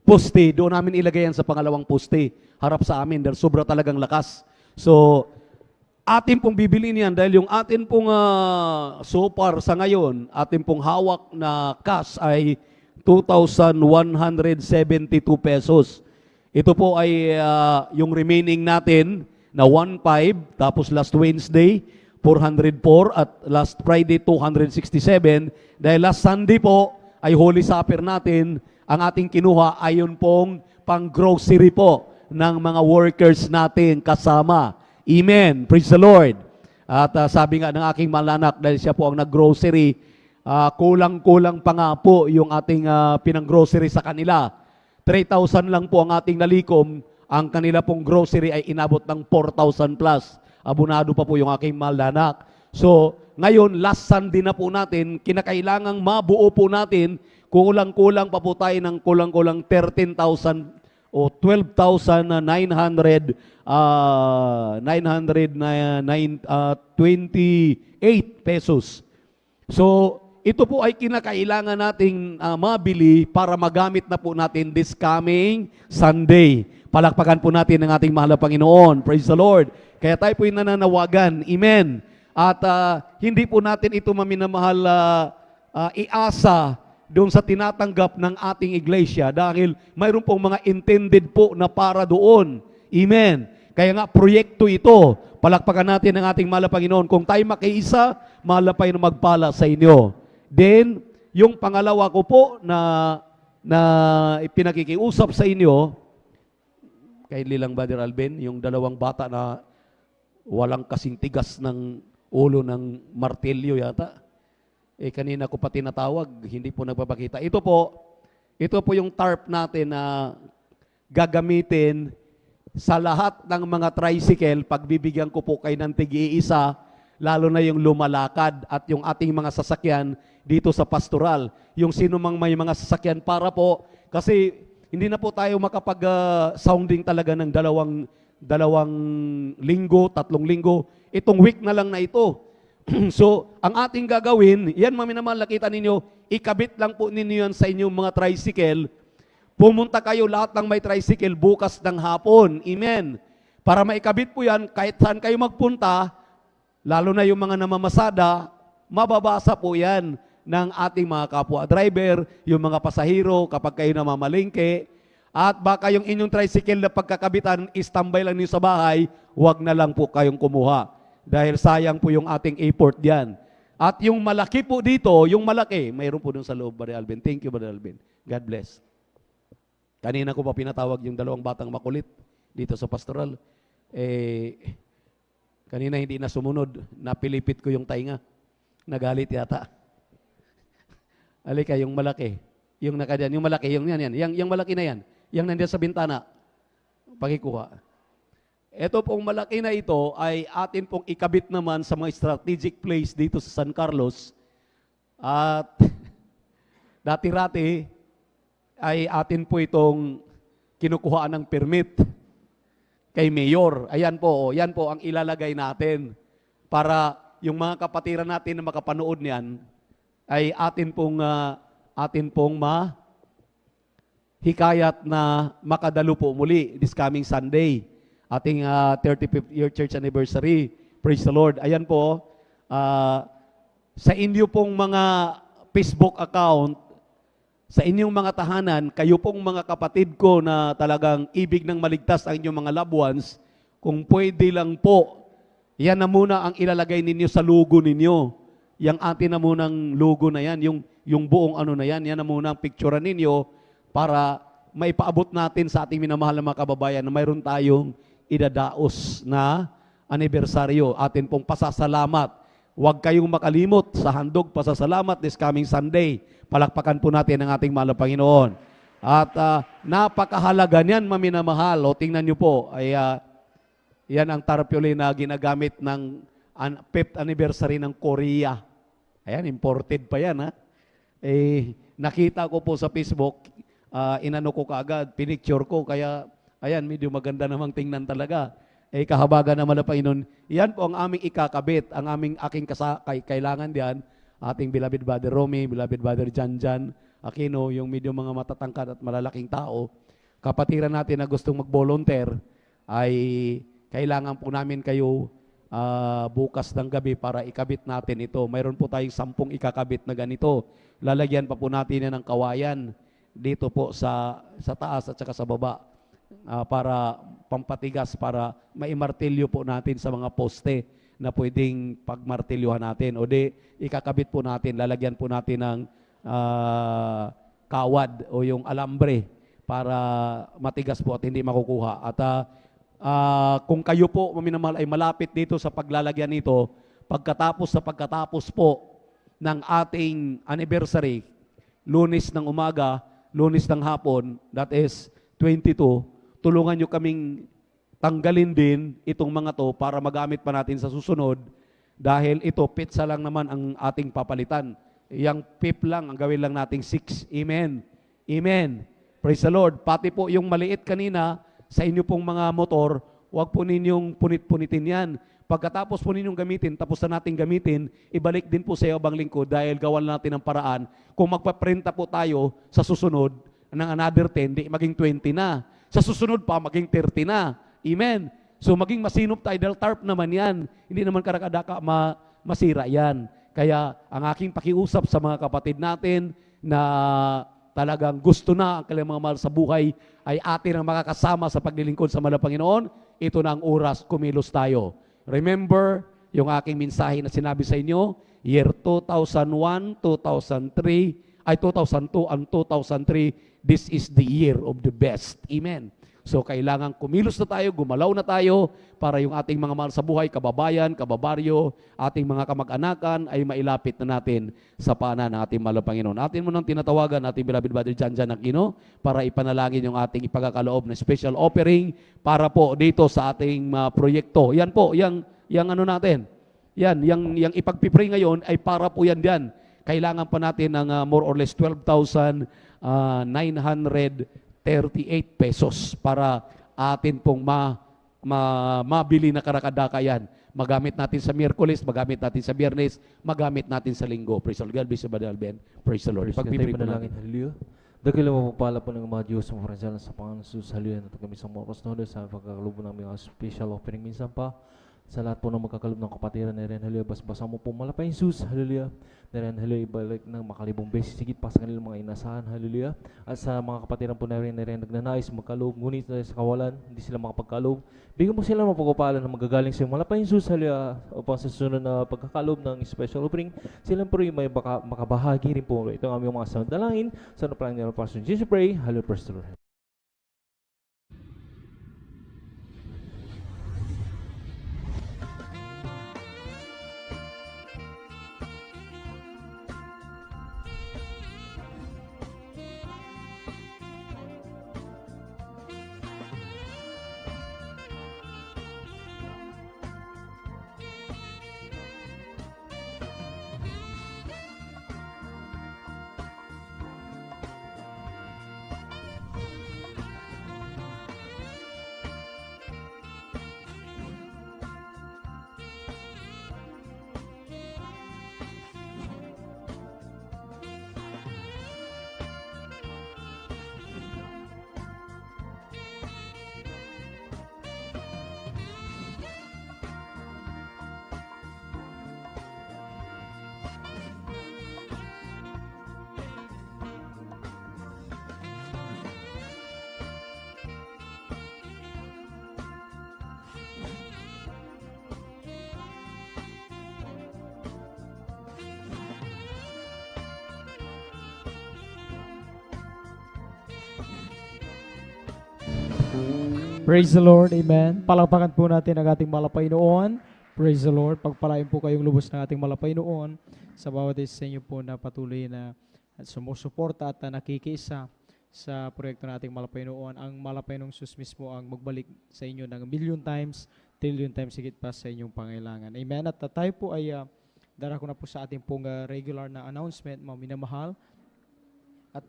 poste, doon namin ilagay yan sa pangalawang poste, harap sa amin, dahil sobra talagang lakas. So, atin pong bibiliin yan dahil yung atin pong so far sa ngayon, atin pong hawak na cash ay 2,172 pesos. Ito po ay yung remaining natin na 1.5, tapos last Wednesday, 404 at last Friday, 267. Dahil last Sunday po ay Holy Supper natin, ang ating kinuha ay yun pong pang-grocery po ng mga workers natin kasama. Amen. Praise the Lord. At sabi nga ng aking malanak, dahil siya po ang nag-grocery, kulang-kulang pa nga po yung ating pinang-grocery sa kanila. 3,000 lang po ang ating nalikom, ang kanila pong grocery ay inabot ng 4,000 plus. Abunado pa po yung aking malanak. So, ngayon, last Sunday na po natin, kinakailangang mabuo po natin, kulang-kulang pa po tayo ng kulang-kulang 13,000 o 12,928 pesos. So, ito po ay kinakailangan nating mabili para magamit na po natin this coming Sunday. Palakpakan po natin ang ating mahal na Panginoon. Praise the Lord. Kaya tayo po yung nananawagan. Amen. At hindi po natin ito maminamahal iasa doon sa tinatanggap ng ating iglesia dahil mayroon pong mga intended po na para doon. Amen. Kaya nga, proyekto ito. Palakpakan natin ang ating mahal na Panginoon. Kung tayo makiisa, mahal na Panginoon magpala sa inyo. Then, yung pangalawa ko po na ipinakikiusap sa inyo, kay Lilang Brother Alvin, yung dalawang bata na walang kasing tigas ng ulo ng martilyo yata. Kanina ko pa tinatawag, hindi po nagpapakita. Ito po yung tarp natin na gagamitin sa lahat ng mga tricycle. Pagbibigyan ko po kayo ng tig-iisa, lalo na yung lumalakad at yung ating mga sasakyan dito sa pastoral. Yung sino mang may mga sasakyan para po, kasi hindi na po tayo makapag-sounding talaga ng dalawang linggo, 3 linggo. Itong week na lang na ito. So, ang ating gagawin, yan maminamahal, nakita ninyo, ikabit lang po ninyo yan sa inyong mga tricycle. Pumunta kayo lahat ng may tricycle bukas ng hapon. Amen. Para maikabit po yan, kahit saan kayo magpunta, lalo na yung mga namamasada, mababasa po yan ng ating mga kapwa driver, yung mga pasahero kapag kayo namamalingke. At baka yung inyong tricycle na pagkakabitan, istambay lang niyo sa bahay, huwag na lang po kayong kumuha. Dahil sayang po yung ating effort diyan. At yung malaki po dito, yung malaki, mayroon po dun sa loob, Brother Alvin. Thank you, Brother Alvin. God bless. Kanina ko pa pinatawag yung dalawang batang makulit dito sa pastoral. Kanina hindi na sumunod. Napilipit ko yung tainga. Nagalit yata. Alika, yung malaki. Yung nakadyan, yung malaki, yung yan. Yung malaki na yan. Yung nandiyan sa bintana. Pakikuha. Ito pong malaki na ito ay atin pong ikabit naman sa mga strategic place dito sa San Carlos. At dati-rati ay atin po itong kinukuhaan ng permit kay Mayor. Ayan po, yan po ang ilalagay natin para yung mga kapatiran natin na makapanood niyan ay atin pong hikayat na makadalo po muli this coming Sunday. Ating 35th year church anniversary. Praise the Lord. Ayan po, sa inyo pong mga Facebook account, sa inyong mga tahanan, kayo pong mga kapatid ko na talagang ibig ng maligtas ang inyong mga loved ones, kung pwede lang po, yan na muna ang ilalagay ninyo sa logo ninyo. Yang atin na munang logo na yan, yung buong ano na yan na muna ang picturean ninyo para maipaabot natin sa ating minamahal na mga kababayan na mayroon tayong idadaos na anibersaryo. Atin pong pasasalamat. Huwag kayong makalimot sa handog pasasalamat this coming Sunday. Palakpakan po natin ang ating mahal na Panginoon. At napakahalaga niyan, maminamahal. O tingnan nyo po, ay yan ang tarpaulin na ginagamit ng 5th anniversary ng Korea. Ayan, imported pa yan, ha? Nakita ko po sa Facebook, inano ko kaagad, pinicture ko, kaya ayan, medyo maganda namang tingnan talaga. Kahabagan naman na Panginoon. Yan po ang aming ikakabit, ang aking kailangan diyan, ating beloved Brother Romy, beloved Brother Janjan, Aquino, yung medyo mga matatangkad at malalaking tao, kapatiran natin na gustong mag-volunteer, ay kailangan po namin kayo bukas ng gabi para ikabit natin ito. Mayroon po tayong 10 ikakabit na ganito. Lalagyan pa po natin yan ng kawayan dito po sa taas at saka sa baba para pampatigas, para maimartilyo po natin sa mga poste na pwedeng pagmartilyuhan natin. O di, ikakabit po natin, lalagyan po natin ng kawad o yung alambre para matigas po at hindi makukuha. At kung kayo po, maminamahal, ay malapit dito sa paglalagyan nito, pagkatapos po ng ating anniversary, Lunes ng umaga, Lunes ng hapon, that is 22, tulungan nyo kaming tanggalin din itong mga to para magamit pa natin sa susunod dahil ito, pizza lang naman ang ating papalitan. Yang pip lang, ang gawin lang nating 6. Amen. Amen. Praise the Lord. Pati po yung maliit kanina, sa inyo pong mga motor, huwag po ninyong punit-punitin yan. Pagkatapos po ninyong gamitin, tapos na natin gamitin, ibalik din po sa iyo bang lingkod dahil gawan natin ng paraan. Kung magpaprinta po tayo sa susunod ng another 10, di maging 20 na. Sa susunod pa, maging 30 na. Amen. So maging masinop tayo dahil tarp naman yan. Hindi naman karakadaka masira yan. Kaya ang aking pakiusap sa mga kapatid natin na talagang gusto na ang kanilang mga mahal sa buhay ay atin ang makakasama sa paglilingkod sa mahal na Panginoon, ito na ang oras, kumilos tayo. Remember, yung aking mensahe na sinabi sa inyo, year 2001, 2003, ay 2002 and 2003, this is the year of the best. Amen. So kailangan kumilos na tayo, gumalaw na tayo para yung ating mga mahal sa buhay, kababayan, kababaryo, ating mga kamag-anakan ay mailapit na natin sa paanan ng ating mahal na Panginoon. Atin mo nang tinatawagan ating beloved brother Jan Aquino para ipanalangin yung ating ipagkakaloob na special offering para po dito sa ating proyekto. Yan po, yung ano natin. Yan, yung ipagpipray ngayon ay para po yan diyan. Kailangan pa natin ng more or less 12,938 pesos para atin pong mabili na karakadaka yan. Magamit natin sa Miyerkules, magamit natin sa Biyernes, magamit natin sa Linggo. Praise the Lord. God bless you, Brother Alben. Praise the Lord. Pagpipray po natin. Hallelujah. Dagil mo pala po ng mga Diyos sa mga sa Panginoon Jesus. Hallelujah. Nato kami sa mga oras na sa pagkakalubo ng mga special offering minsan pa. Sa lahat po ng magkakalob ng kapatiran na rin, hallelujah, basa mo po malapay Jesus, hallelujah, na rin, hallelujah, ibalik ng makalibong beses, sigit pa sa kanilang mga inasahan, hallelujah, at sa mga kapatiran po na rin, nagnanais magkalob, ngunit sa kawalan, hindi sila makapagkalob, bigyan mo sila ng pagkupalan na magagaling sa malapay Jesus, hallelujah, upang sa susunod na pagkakalob ng special offering, sila po rin may makabahagi rin po, ito ang aming mga sound dalangin, sa napalang nila Pastor Jesus, pray, hallelujah, praise the Lord. Praise the Lord, amen. Palakpakan po natin ang ating malapay noon. Praise the Lord. Pagpalain po kayong lubos ng ating malapay noon sa bawat isa sa inyo po na patuloy na sumusuporta at nakikiisa sa proyekto ng ating malapay noon. Ang malapay noong sus mismo ang magbalik sa inyo ng million times, trillion times higit pa sa inyong pangailangan. Amen. At tayo po ay darako na po sa ating pong regular na announcement, mga minamahal. At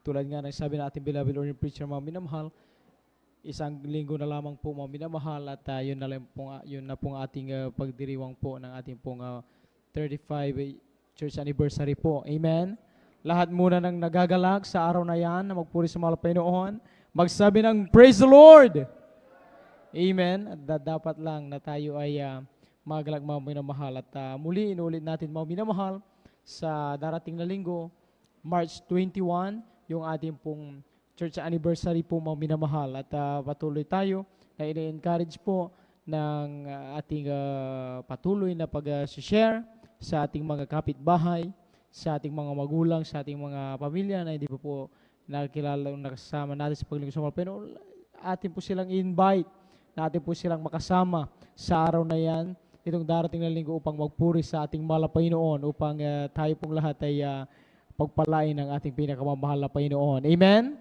tulad nga ng sabi ng ating beloved Lord and Preacher, mga minamahal, isang linggo na lamang po mga minamahal at yun na pong ating pagdiriwang po ng ating pong 35 church anniversary po. Amen. lahat muna ng nagagalak sa araw na yan na magpuri sa mahal na Panginoon, magsabi ng Praise the Lord! Amen. At dapat lang na tayo ay magalag mga minamahal. At muli, inulit natin mga minamahal sa darating na linggo, March 21, yung ating pong church anniversary po mga minamahal. At patuloy tayo na ini-encourage po ng ating patuloy na pag-share sa ating mga kapitbahay, sa ating mga magulang, sa ating mga pamilya na hindi po nakilala o nakasama natin sa paglingkod sa mga Panginoon. Atin po silang invite, natin po silang makasama sa araw na yan, itong darating na linggo upang magpuri sa ating mahal na Panginoon, upang tayo pong lahat ay pagpalain ng ating pinakamamahal na Panginoon. Amen?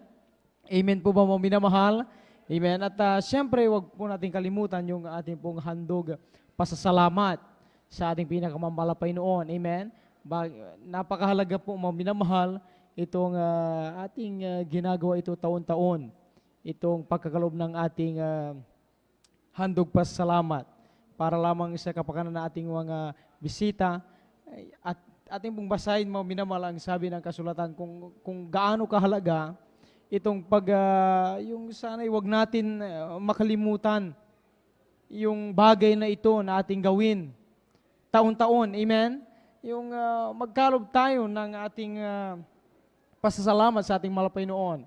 Amen po ba mga minamahal? Amen. At siyempre, wag po natin kalimutan yung ating pong handog pasasalamat sa ating pinakamamahal na Panginoon. Amen? Napakahalaga po mga minamahal itong ating ginagawa ito taon-taon. Itong pagkakaloob ng ating handog pasasalamat para lamang sa kapakanan ng ating mga bisita at ating pong basahin mga minamahal ang sabi ng kasulatan kung gaano kahalaga itong yung sana'y wag natin makalimutan yung bagay na ito na ating gawin taon-taon. Amen? Yung magkalob tayo ng ating pasasalamat sa ating mahal na Panginoon.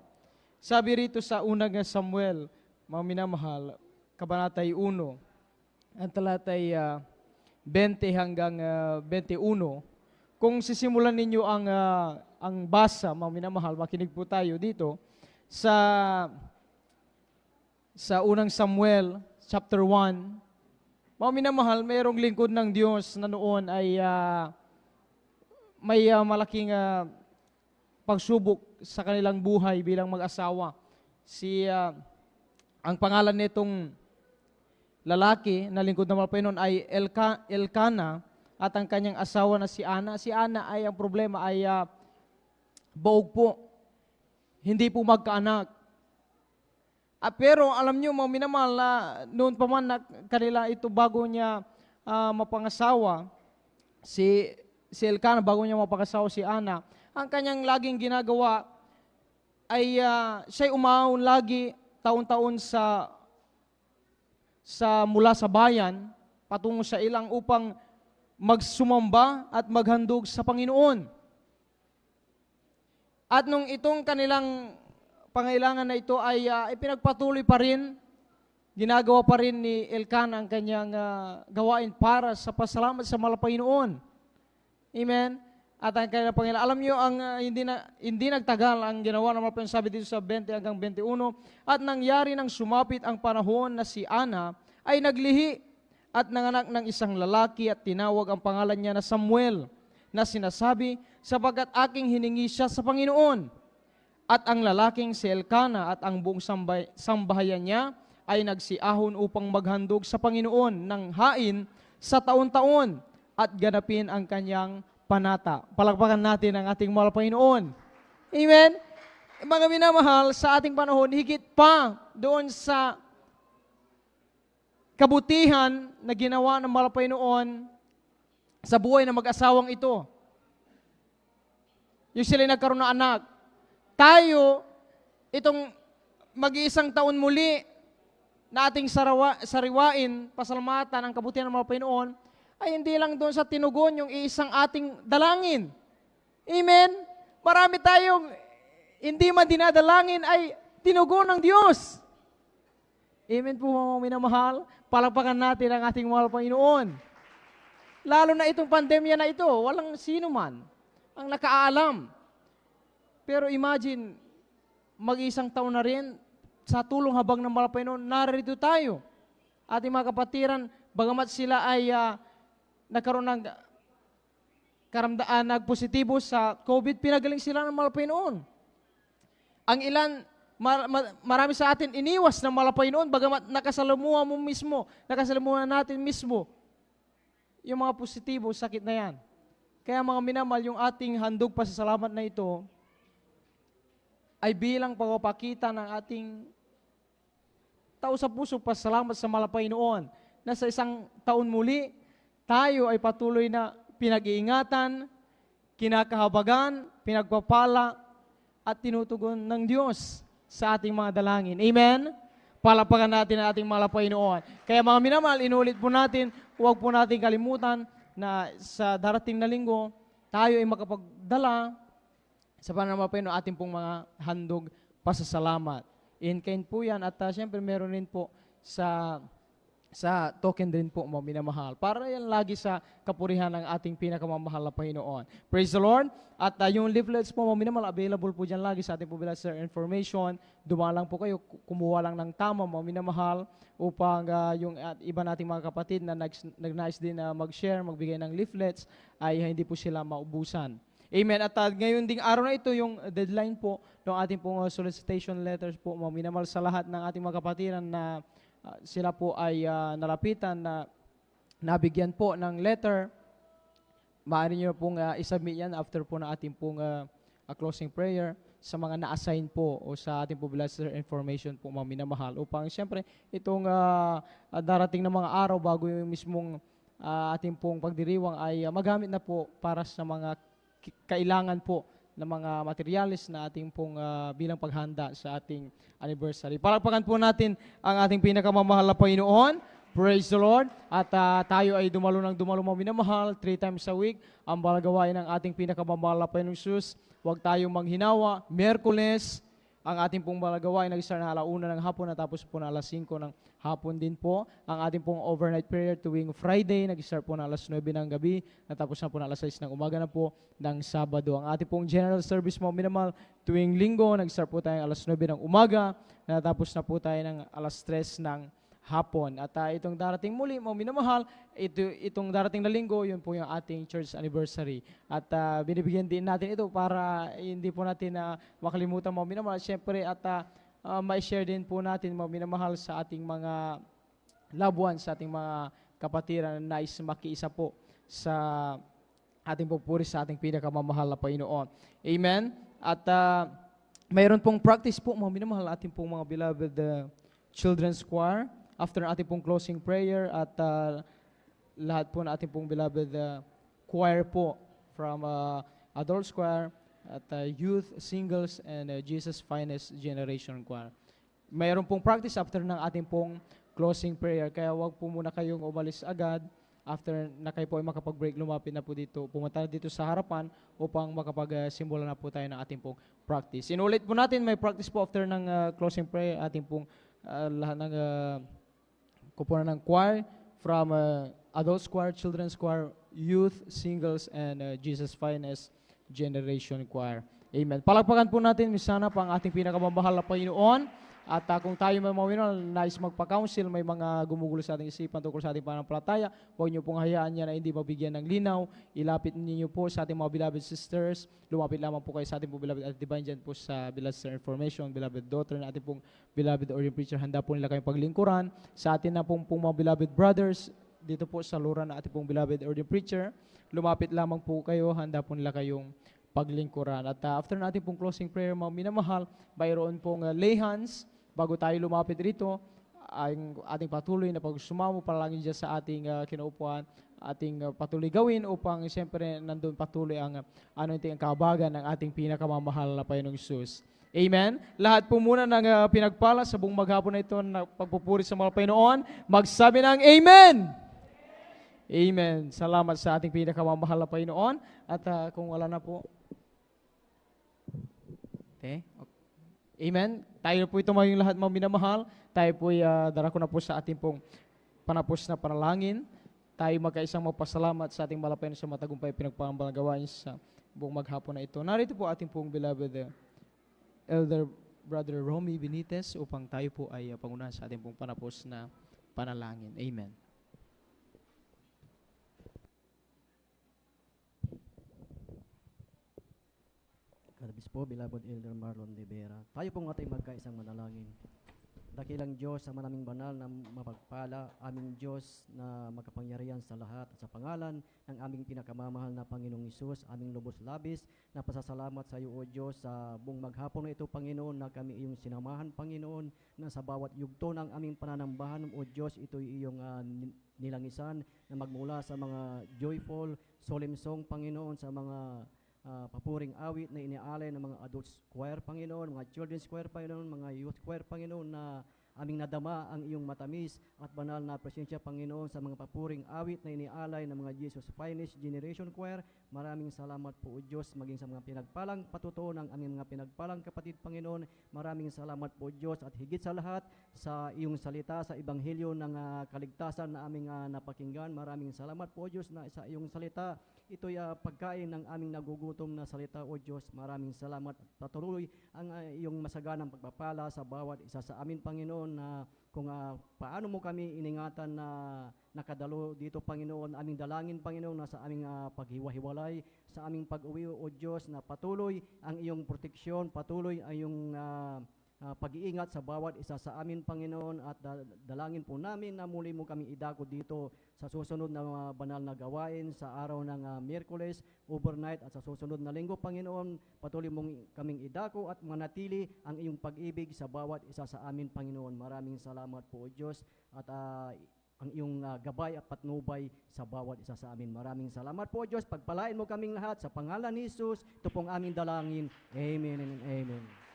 Sabi rito sa unang Samuel, mga minamahal, kabanatay 1, ang talatay 20 hanggang 21. Kung sisimulan ninyo ang basa, mga minamahal, makinig po tayo dito sa unang Samuel chapter 1. Mga minamahal, mayroong lingkod ng Diyos na noon ay may malaking pagsubok sa kanilang buhay bilang mag-asawa. Ang pangalan nitong lalaki na lingkod ng mga Panginoon ay Elkana, at ang kanyang asawa na si Ana. Si Ana ay ang problema ay baog po. Hindi po magkaanak. Pero alam nyo mga minamahal na noon pa man na kanila ito bago niya mapangasawa, si Elkana bago niya mapangasawa si Ana, ang kanyang laging ginagawa ay siya'y umahon lagi taon-taon mula sa bayan patungo sa ilang upang magsumamba at maghandog sa Panginoon. At nung itong kanilang pangailangan na ito ay pinagpatuloy pa rin, ginagawa pa rin ni Elkanah ang kanyang gawain para sa pasalamat sa mahal na Panginoon. Amen? At ang kanilang Panginoon, alam nyo, hindi nagtagal ang ginawa ng mga sabi dito sa 20 hanggang 21, at nangyari nang sumapit ang panahon na si Ana ay naglihi at nanganak ng isang lalaki at tinawag ang pangalan niya na Samuel, na sinasabi, sapagkat aking hiningi siya sa Panginoon. At ang lalaking si Elkanah at ang buong sambahayan niya ay nagsiahon upang maghandog sa Panginoon ng hain sa taon-taon at ganapin ang kanyang panata. Palakpakan natin ang ating mahal na Panginoon. Amen? Mga minamahal, sa ating panahon, higit pa doon sa kabutihan na ginawa ng mahal na Panginoon sa buhay ng mag-asawang ito. Yung sila nagkaroon ng anak. Tayo, itong mag-iisang taon muli na ating sariwain, pasalamatan ang kabutihan ng mahal na Panginoon, ay hindi lang doon sa tinugon yung isang ating dalangin. Amen? Marami tayong hindi man dinadalangin ay tinugon ng Diyos. Amen po mga minamahal. Palakpakan natin ang ating mahal na Panginoon. Lalo na itong pandemya na ito, walang sino man ang nakaalam. Pero imagine, mag-isang taon na rin, sa tulong habang ng mahal na Panginoon, narito tayo. Ating mga kapatiran, bagamat sila ay nagkaroon ng karamdaan, nagpositibo sa COVID, pinagaling sila ng mahal na Panginoon. Ang ilan, marami sa atin iniwas ng mahal na Panginoon, bagamat nakasalamuha mo mismo, nakasalamuha natin mismo, yung mga positibo, sakit na yan. Kaya mga minamahal, yung ating handog pasasalamat na ito, ay bilang pagpapakita ng ating tao sa puso pasalamat sa mahal na Panginoon, na sa isang taon muli, tayo ay patuloy na pinag-iingatan, kinakahabagan, pinagpapala, at tinutugon ng Diyos sa ating mga dalangin. Amen? Palapakan natin ang ating mahal na Panginoon. Kaya mga minamahal, inulit po natin, huwag po natin kalimutan na sa darating na linggo, tayo ay makapagdala sa pananampalataya ng ating pong mga handog pasasalamat. In kind po yan at syempre meron rin po sa token din po mga minamahal. Para yan lagi sa kapurihan ng ating pinakamamahal na Panginoon. Praise the Lord. At yung leaflets po mga minamahal, available po dyan lagi sa ating po sir information. Dumalang po kayo, kumuha lang ng tama mga minamahal upang yung iba nating mga kapatid na nag-nice din na mag-share, magbigay ng leaflets ay hindi po sila maubusan. Amen. At ngayon ding araw na ito, yung deadline po ng ating pong solicitation letters po, mga minamahal sa lahat ng ating mga kapatiran na sila po ay nalapitan na nabigyan po ng letter. Maaari nyo pong isubmit yan after po na ating pong closing prayer sa mga na-assign po o sa ating po blessed information po mga minamahal upang siyempre itong darating na mga araw bago yung mismong ating pong pagdiriwang ay magamit na po para sa mga kailangan po ng mga materialis na ating pong bilang paghanda sa ating anniversary. Palakpakan po natin ang ating pinakamamahal na Panginoon. Praise the Lord. At tayo ay dumalo mga minamahal 3 times a week. Ang balagawain ng ating pinakamamahal na Panginoong Jesus. Huwag tayong manghinawa. Miyerkules, ang ating pong balagawain nag-start na 1:00 ng hapon natapos po na 5:00 ng hapon din po. Ang ating pong overnight prayer tuwing Friday, nag-start po na 9:00 ng gabi, natapos na po na 6:00 ng umaga na po ng Sabado. Ang ating pong general service mo minimal tuwing Linggo, nag-start po tayo 9:00 ng umaga, natapos na po tayo ng 3:00 ng hapon. At itong darating muli, mga minamahal, itong darating na linggo, yun po yung ating church anniversary. At binibigyan din natin ito para hindi po natin makalimutan mga minamahal. Siyempre, at ma-share din po natin mga minamahal sa ating mga loved ones, sa ating mga kapatiran na nais makiisa po sa ating pupuri sa ating pinakamamahal na Panginoon. Amen? At mayroon pong practice po mga minamahal ating pong mga beloved children's choir. After ating pong closing prayer at lahat po na ating pong beloved choir po from adults choir at youth, singles, and Jesus Finest Generation Choir. Mayroon pong practice after ng ating pong closing prayer. Kaya wag po muna kayong umalis agad. After na kayo po ay makapag-break, lumapit na po dito. Pumunta na dito sa harapan upang makapag-simbolo na po tayo ng ating pong practice. Inulit po natin, may practice po after ng closing prayer. Ating pong lahat ng kupunan ng choir from adults choir, children's choir, youth, singles, and Jesus Finest Generation Choir. Amen. Palakpakan po natin, misana pa ang ating pinakamamahal na Panginoon. At kung tayo may mga nais magpa-counsel, may mga gumugulo sa ating isipan tungkol sa ating pananampalataya, huwag niyo pong hayaan yan na hindi mabigyan ng linaw. Ilapit niyo po sa ating mga beloved sisters. Lumapit lamang po kayo sa ating po beloved at divine dyan po sa beloved sister information, beloved daughter na ating pong beloved ordained preacher. Handa po nila kayong paglingkuran. Sa atin na pong mga beloved brothers, dito po sa lura na ating pong beloved ordained preacher, lumapit lamang po kayo. Handa po nila kayong paglingkuran. At after natin pong closing prayer, mga minamahal, mayroon pong lay hands. Bago tayo lumapit rito, ang ating patuloy na pagsumamo palagi dyan sa ating kinaupuan, ating patuloy gawin upang siyempre nandun patuloy ang ang kahabagan ng ating pinakamamahal na Panginoong Hesus. Amen? Lahat po muna ng pinagpala sa buong maghapon na ito na pagpupuri sa mga Panginoon, magsabi ng Amen! Amen. Salamat sa ating pinakamamahal na Panginoon. At kung wala na po, okay. Amen. Tayo po ito yung lahat mga minamahal. Tayo po darako na po sa ating pong panapos na panalangin. Tayo magkaisang magpasalamat sa ating malapayan sa matagumpay pinagpapalagawa sa buong maghapon na ito. Narito po ating pong beloved Elder Brother Romy Benitez upang tayo po ay pangunahan sa ating pong panapos na panalangin. Amen. Kalabis po, beloved Elder Marlon de Vera. Tayo pong atay magkaisang manalangin. Dakilang Diyos sa maraming banal na mapagpala, aming Diyos na makapangyarihan sa lahat at sa pangalan ng aming pinakamamahal na Panginoong Hesus, aming lubos labis na pasasalamat sa iyo, O Diyos, sa buong maghapon na ito, Panginoon, na kami iyong sinamahan, Panginoon, na sa bawat yugto ng aming pananambahan, O Diyos, ito iyong nilangisan na magmula sa mga joyful, solemn song, Panginoon, sa mga papuring awit na inialay ng mga adults choir, Panginoon, mga children's choir, Panginoon, mga youth choir, Panginoon, na aming nadama ang iyong matamis at banal na presensya, Panginoon, sa mga papuring awit na inialay ng mga Jesus Finest Generation Choir. Maraming salamat po, O Diyos, maging sa mga pinagpalang patutuo ng aming mga pinagpalang kapatid, Panginoon. Maraming salamat po, Diyos, at higit sa lahat sa iyong salita, sa ebanghelyo ng kaligtasan na aming napakinggan. Maraming salamat po, O Diyos, na sa iyong salita ito'y pagkain ng aming nagugutom na salita, O Diyos. Maraming salamat at patuloy ang iyong masaganang pagpapala sa bawat isa sa amin, Panginoon, na kung paano mo kami iningatan na nakadalo dito, Panginoon. Aming dalangin, Panginoon, na sa aming paghiwa-hiwalay, sa aming pag-uwi, O Diyos, na patuloy ang iyong proteksyon, patuloy ang iyong pag-iingat sa bawat isa sa amin, Panginoon, at dalangin po namin na muli mo kami idako dito sa susunod na mga banal na gawain sa araw ng Miyerkules, overnight, at sa susunod na linggo, Panginoon. Patuloy mong kaming idako at manatili ang iyong pag-ibig sa bawat isa sa amin, Panginoon. Maraming salamat po, O Diyos, at ang iyong gabay at patnubay sa bawat isa sa amin. Maraming salamat po, Diyos. Pagpalain mo kaming lahat sa pangalan ni Jesus. Ito pong aming dalangin. Amen and amen.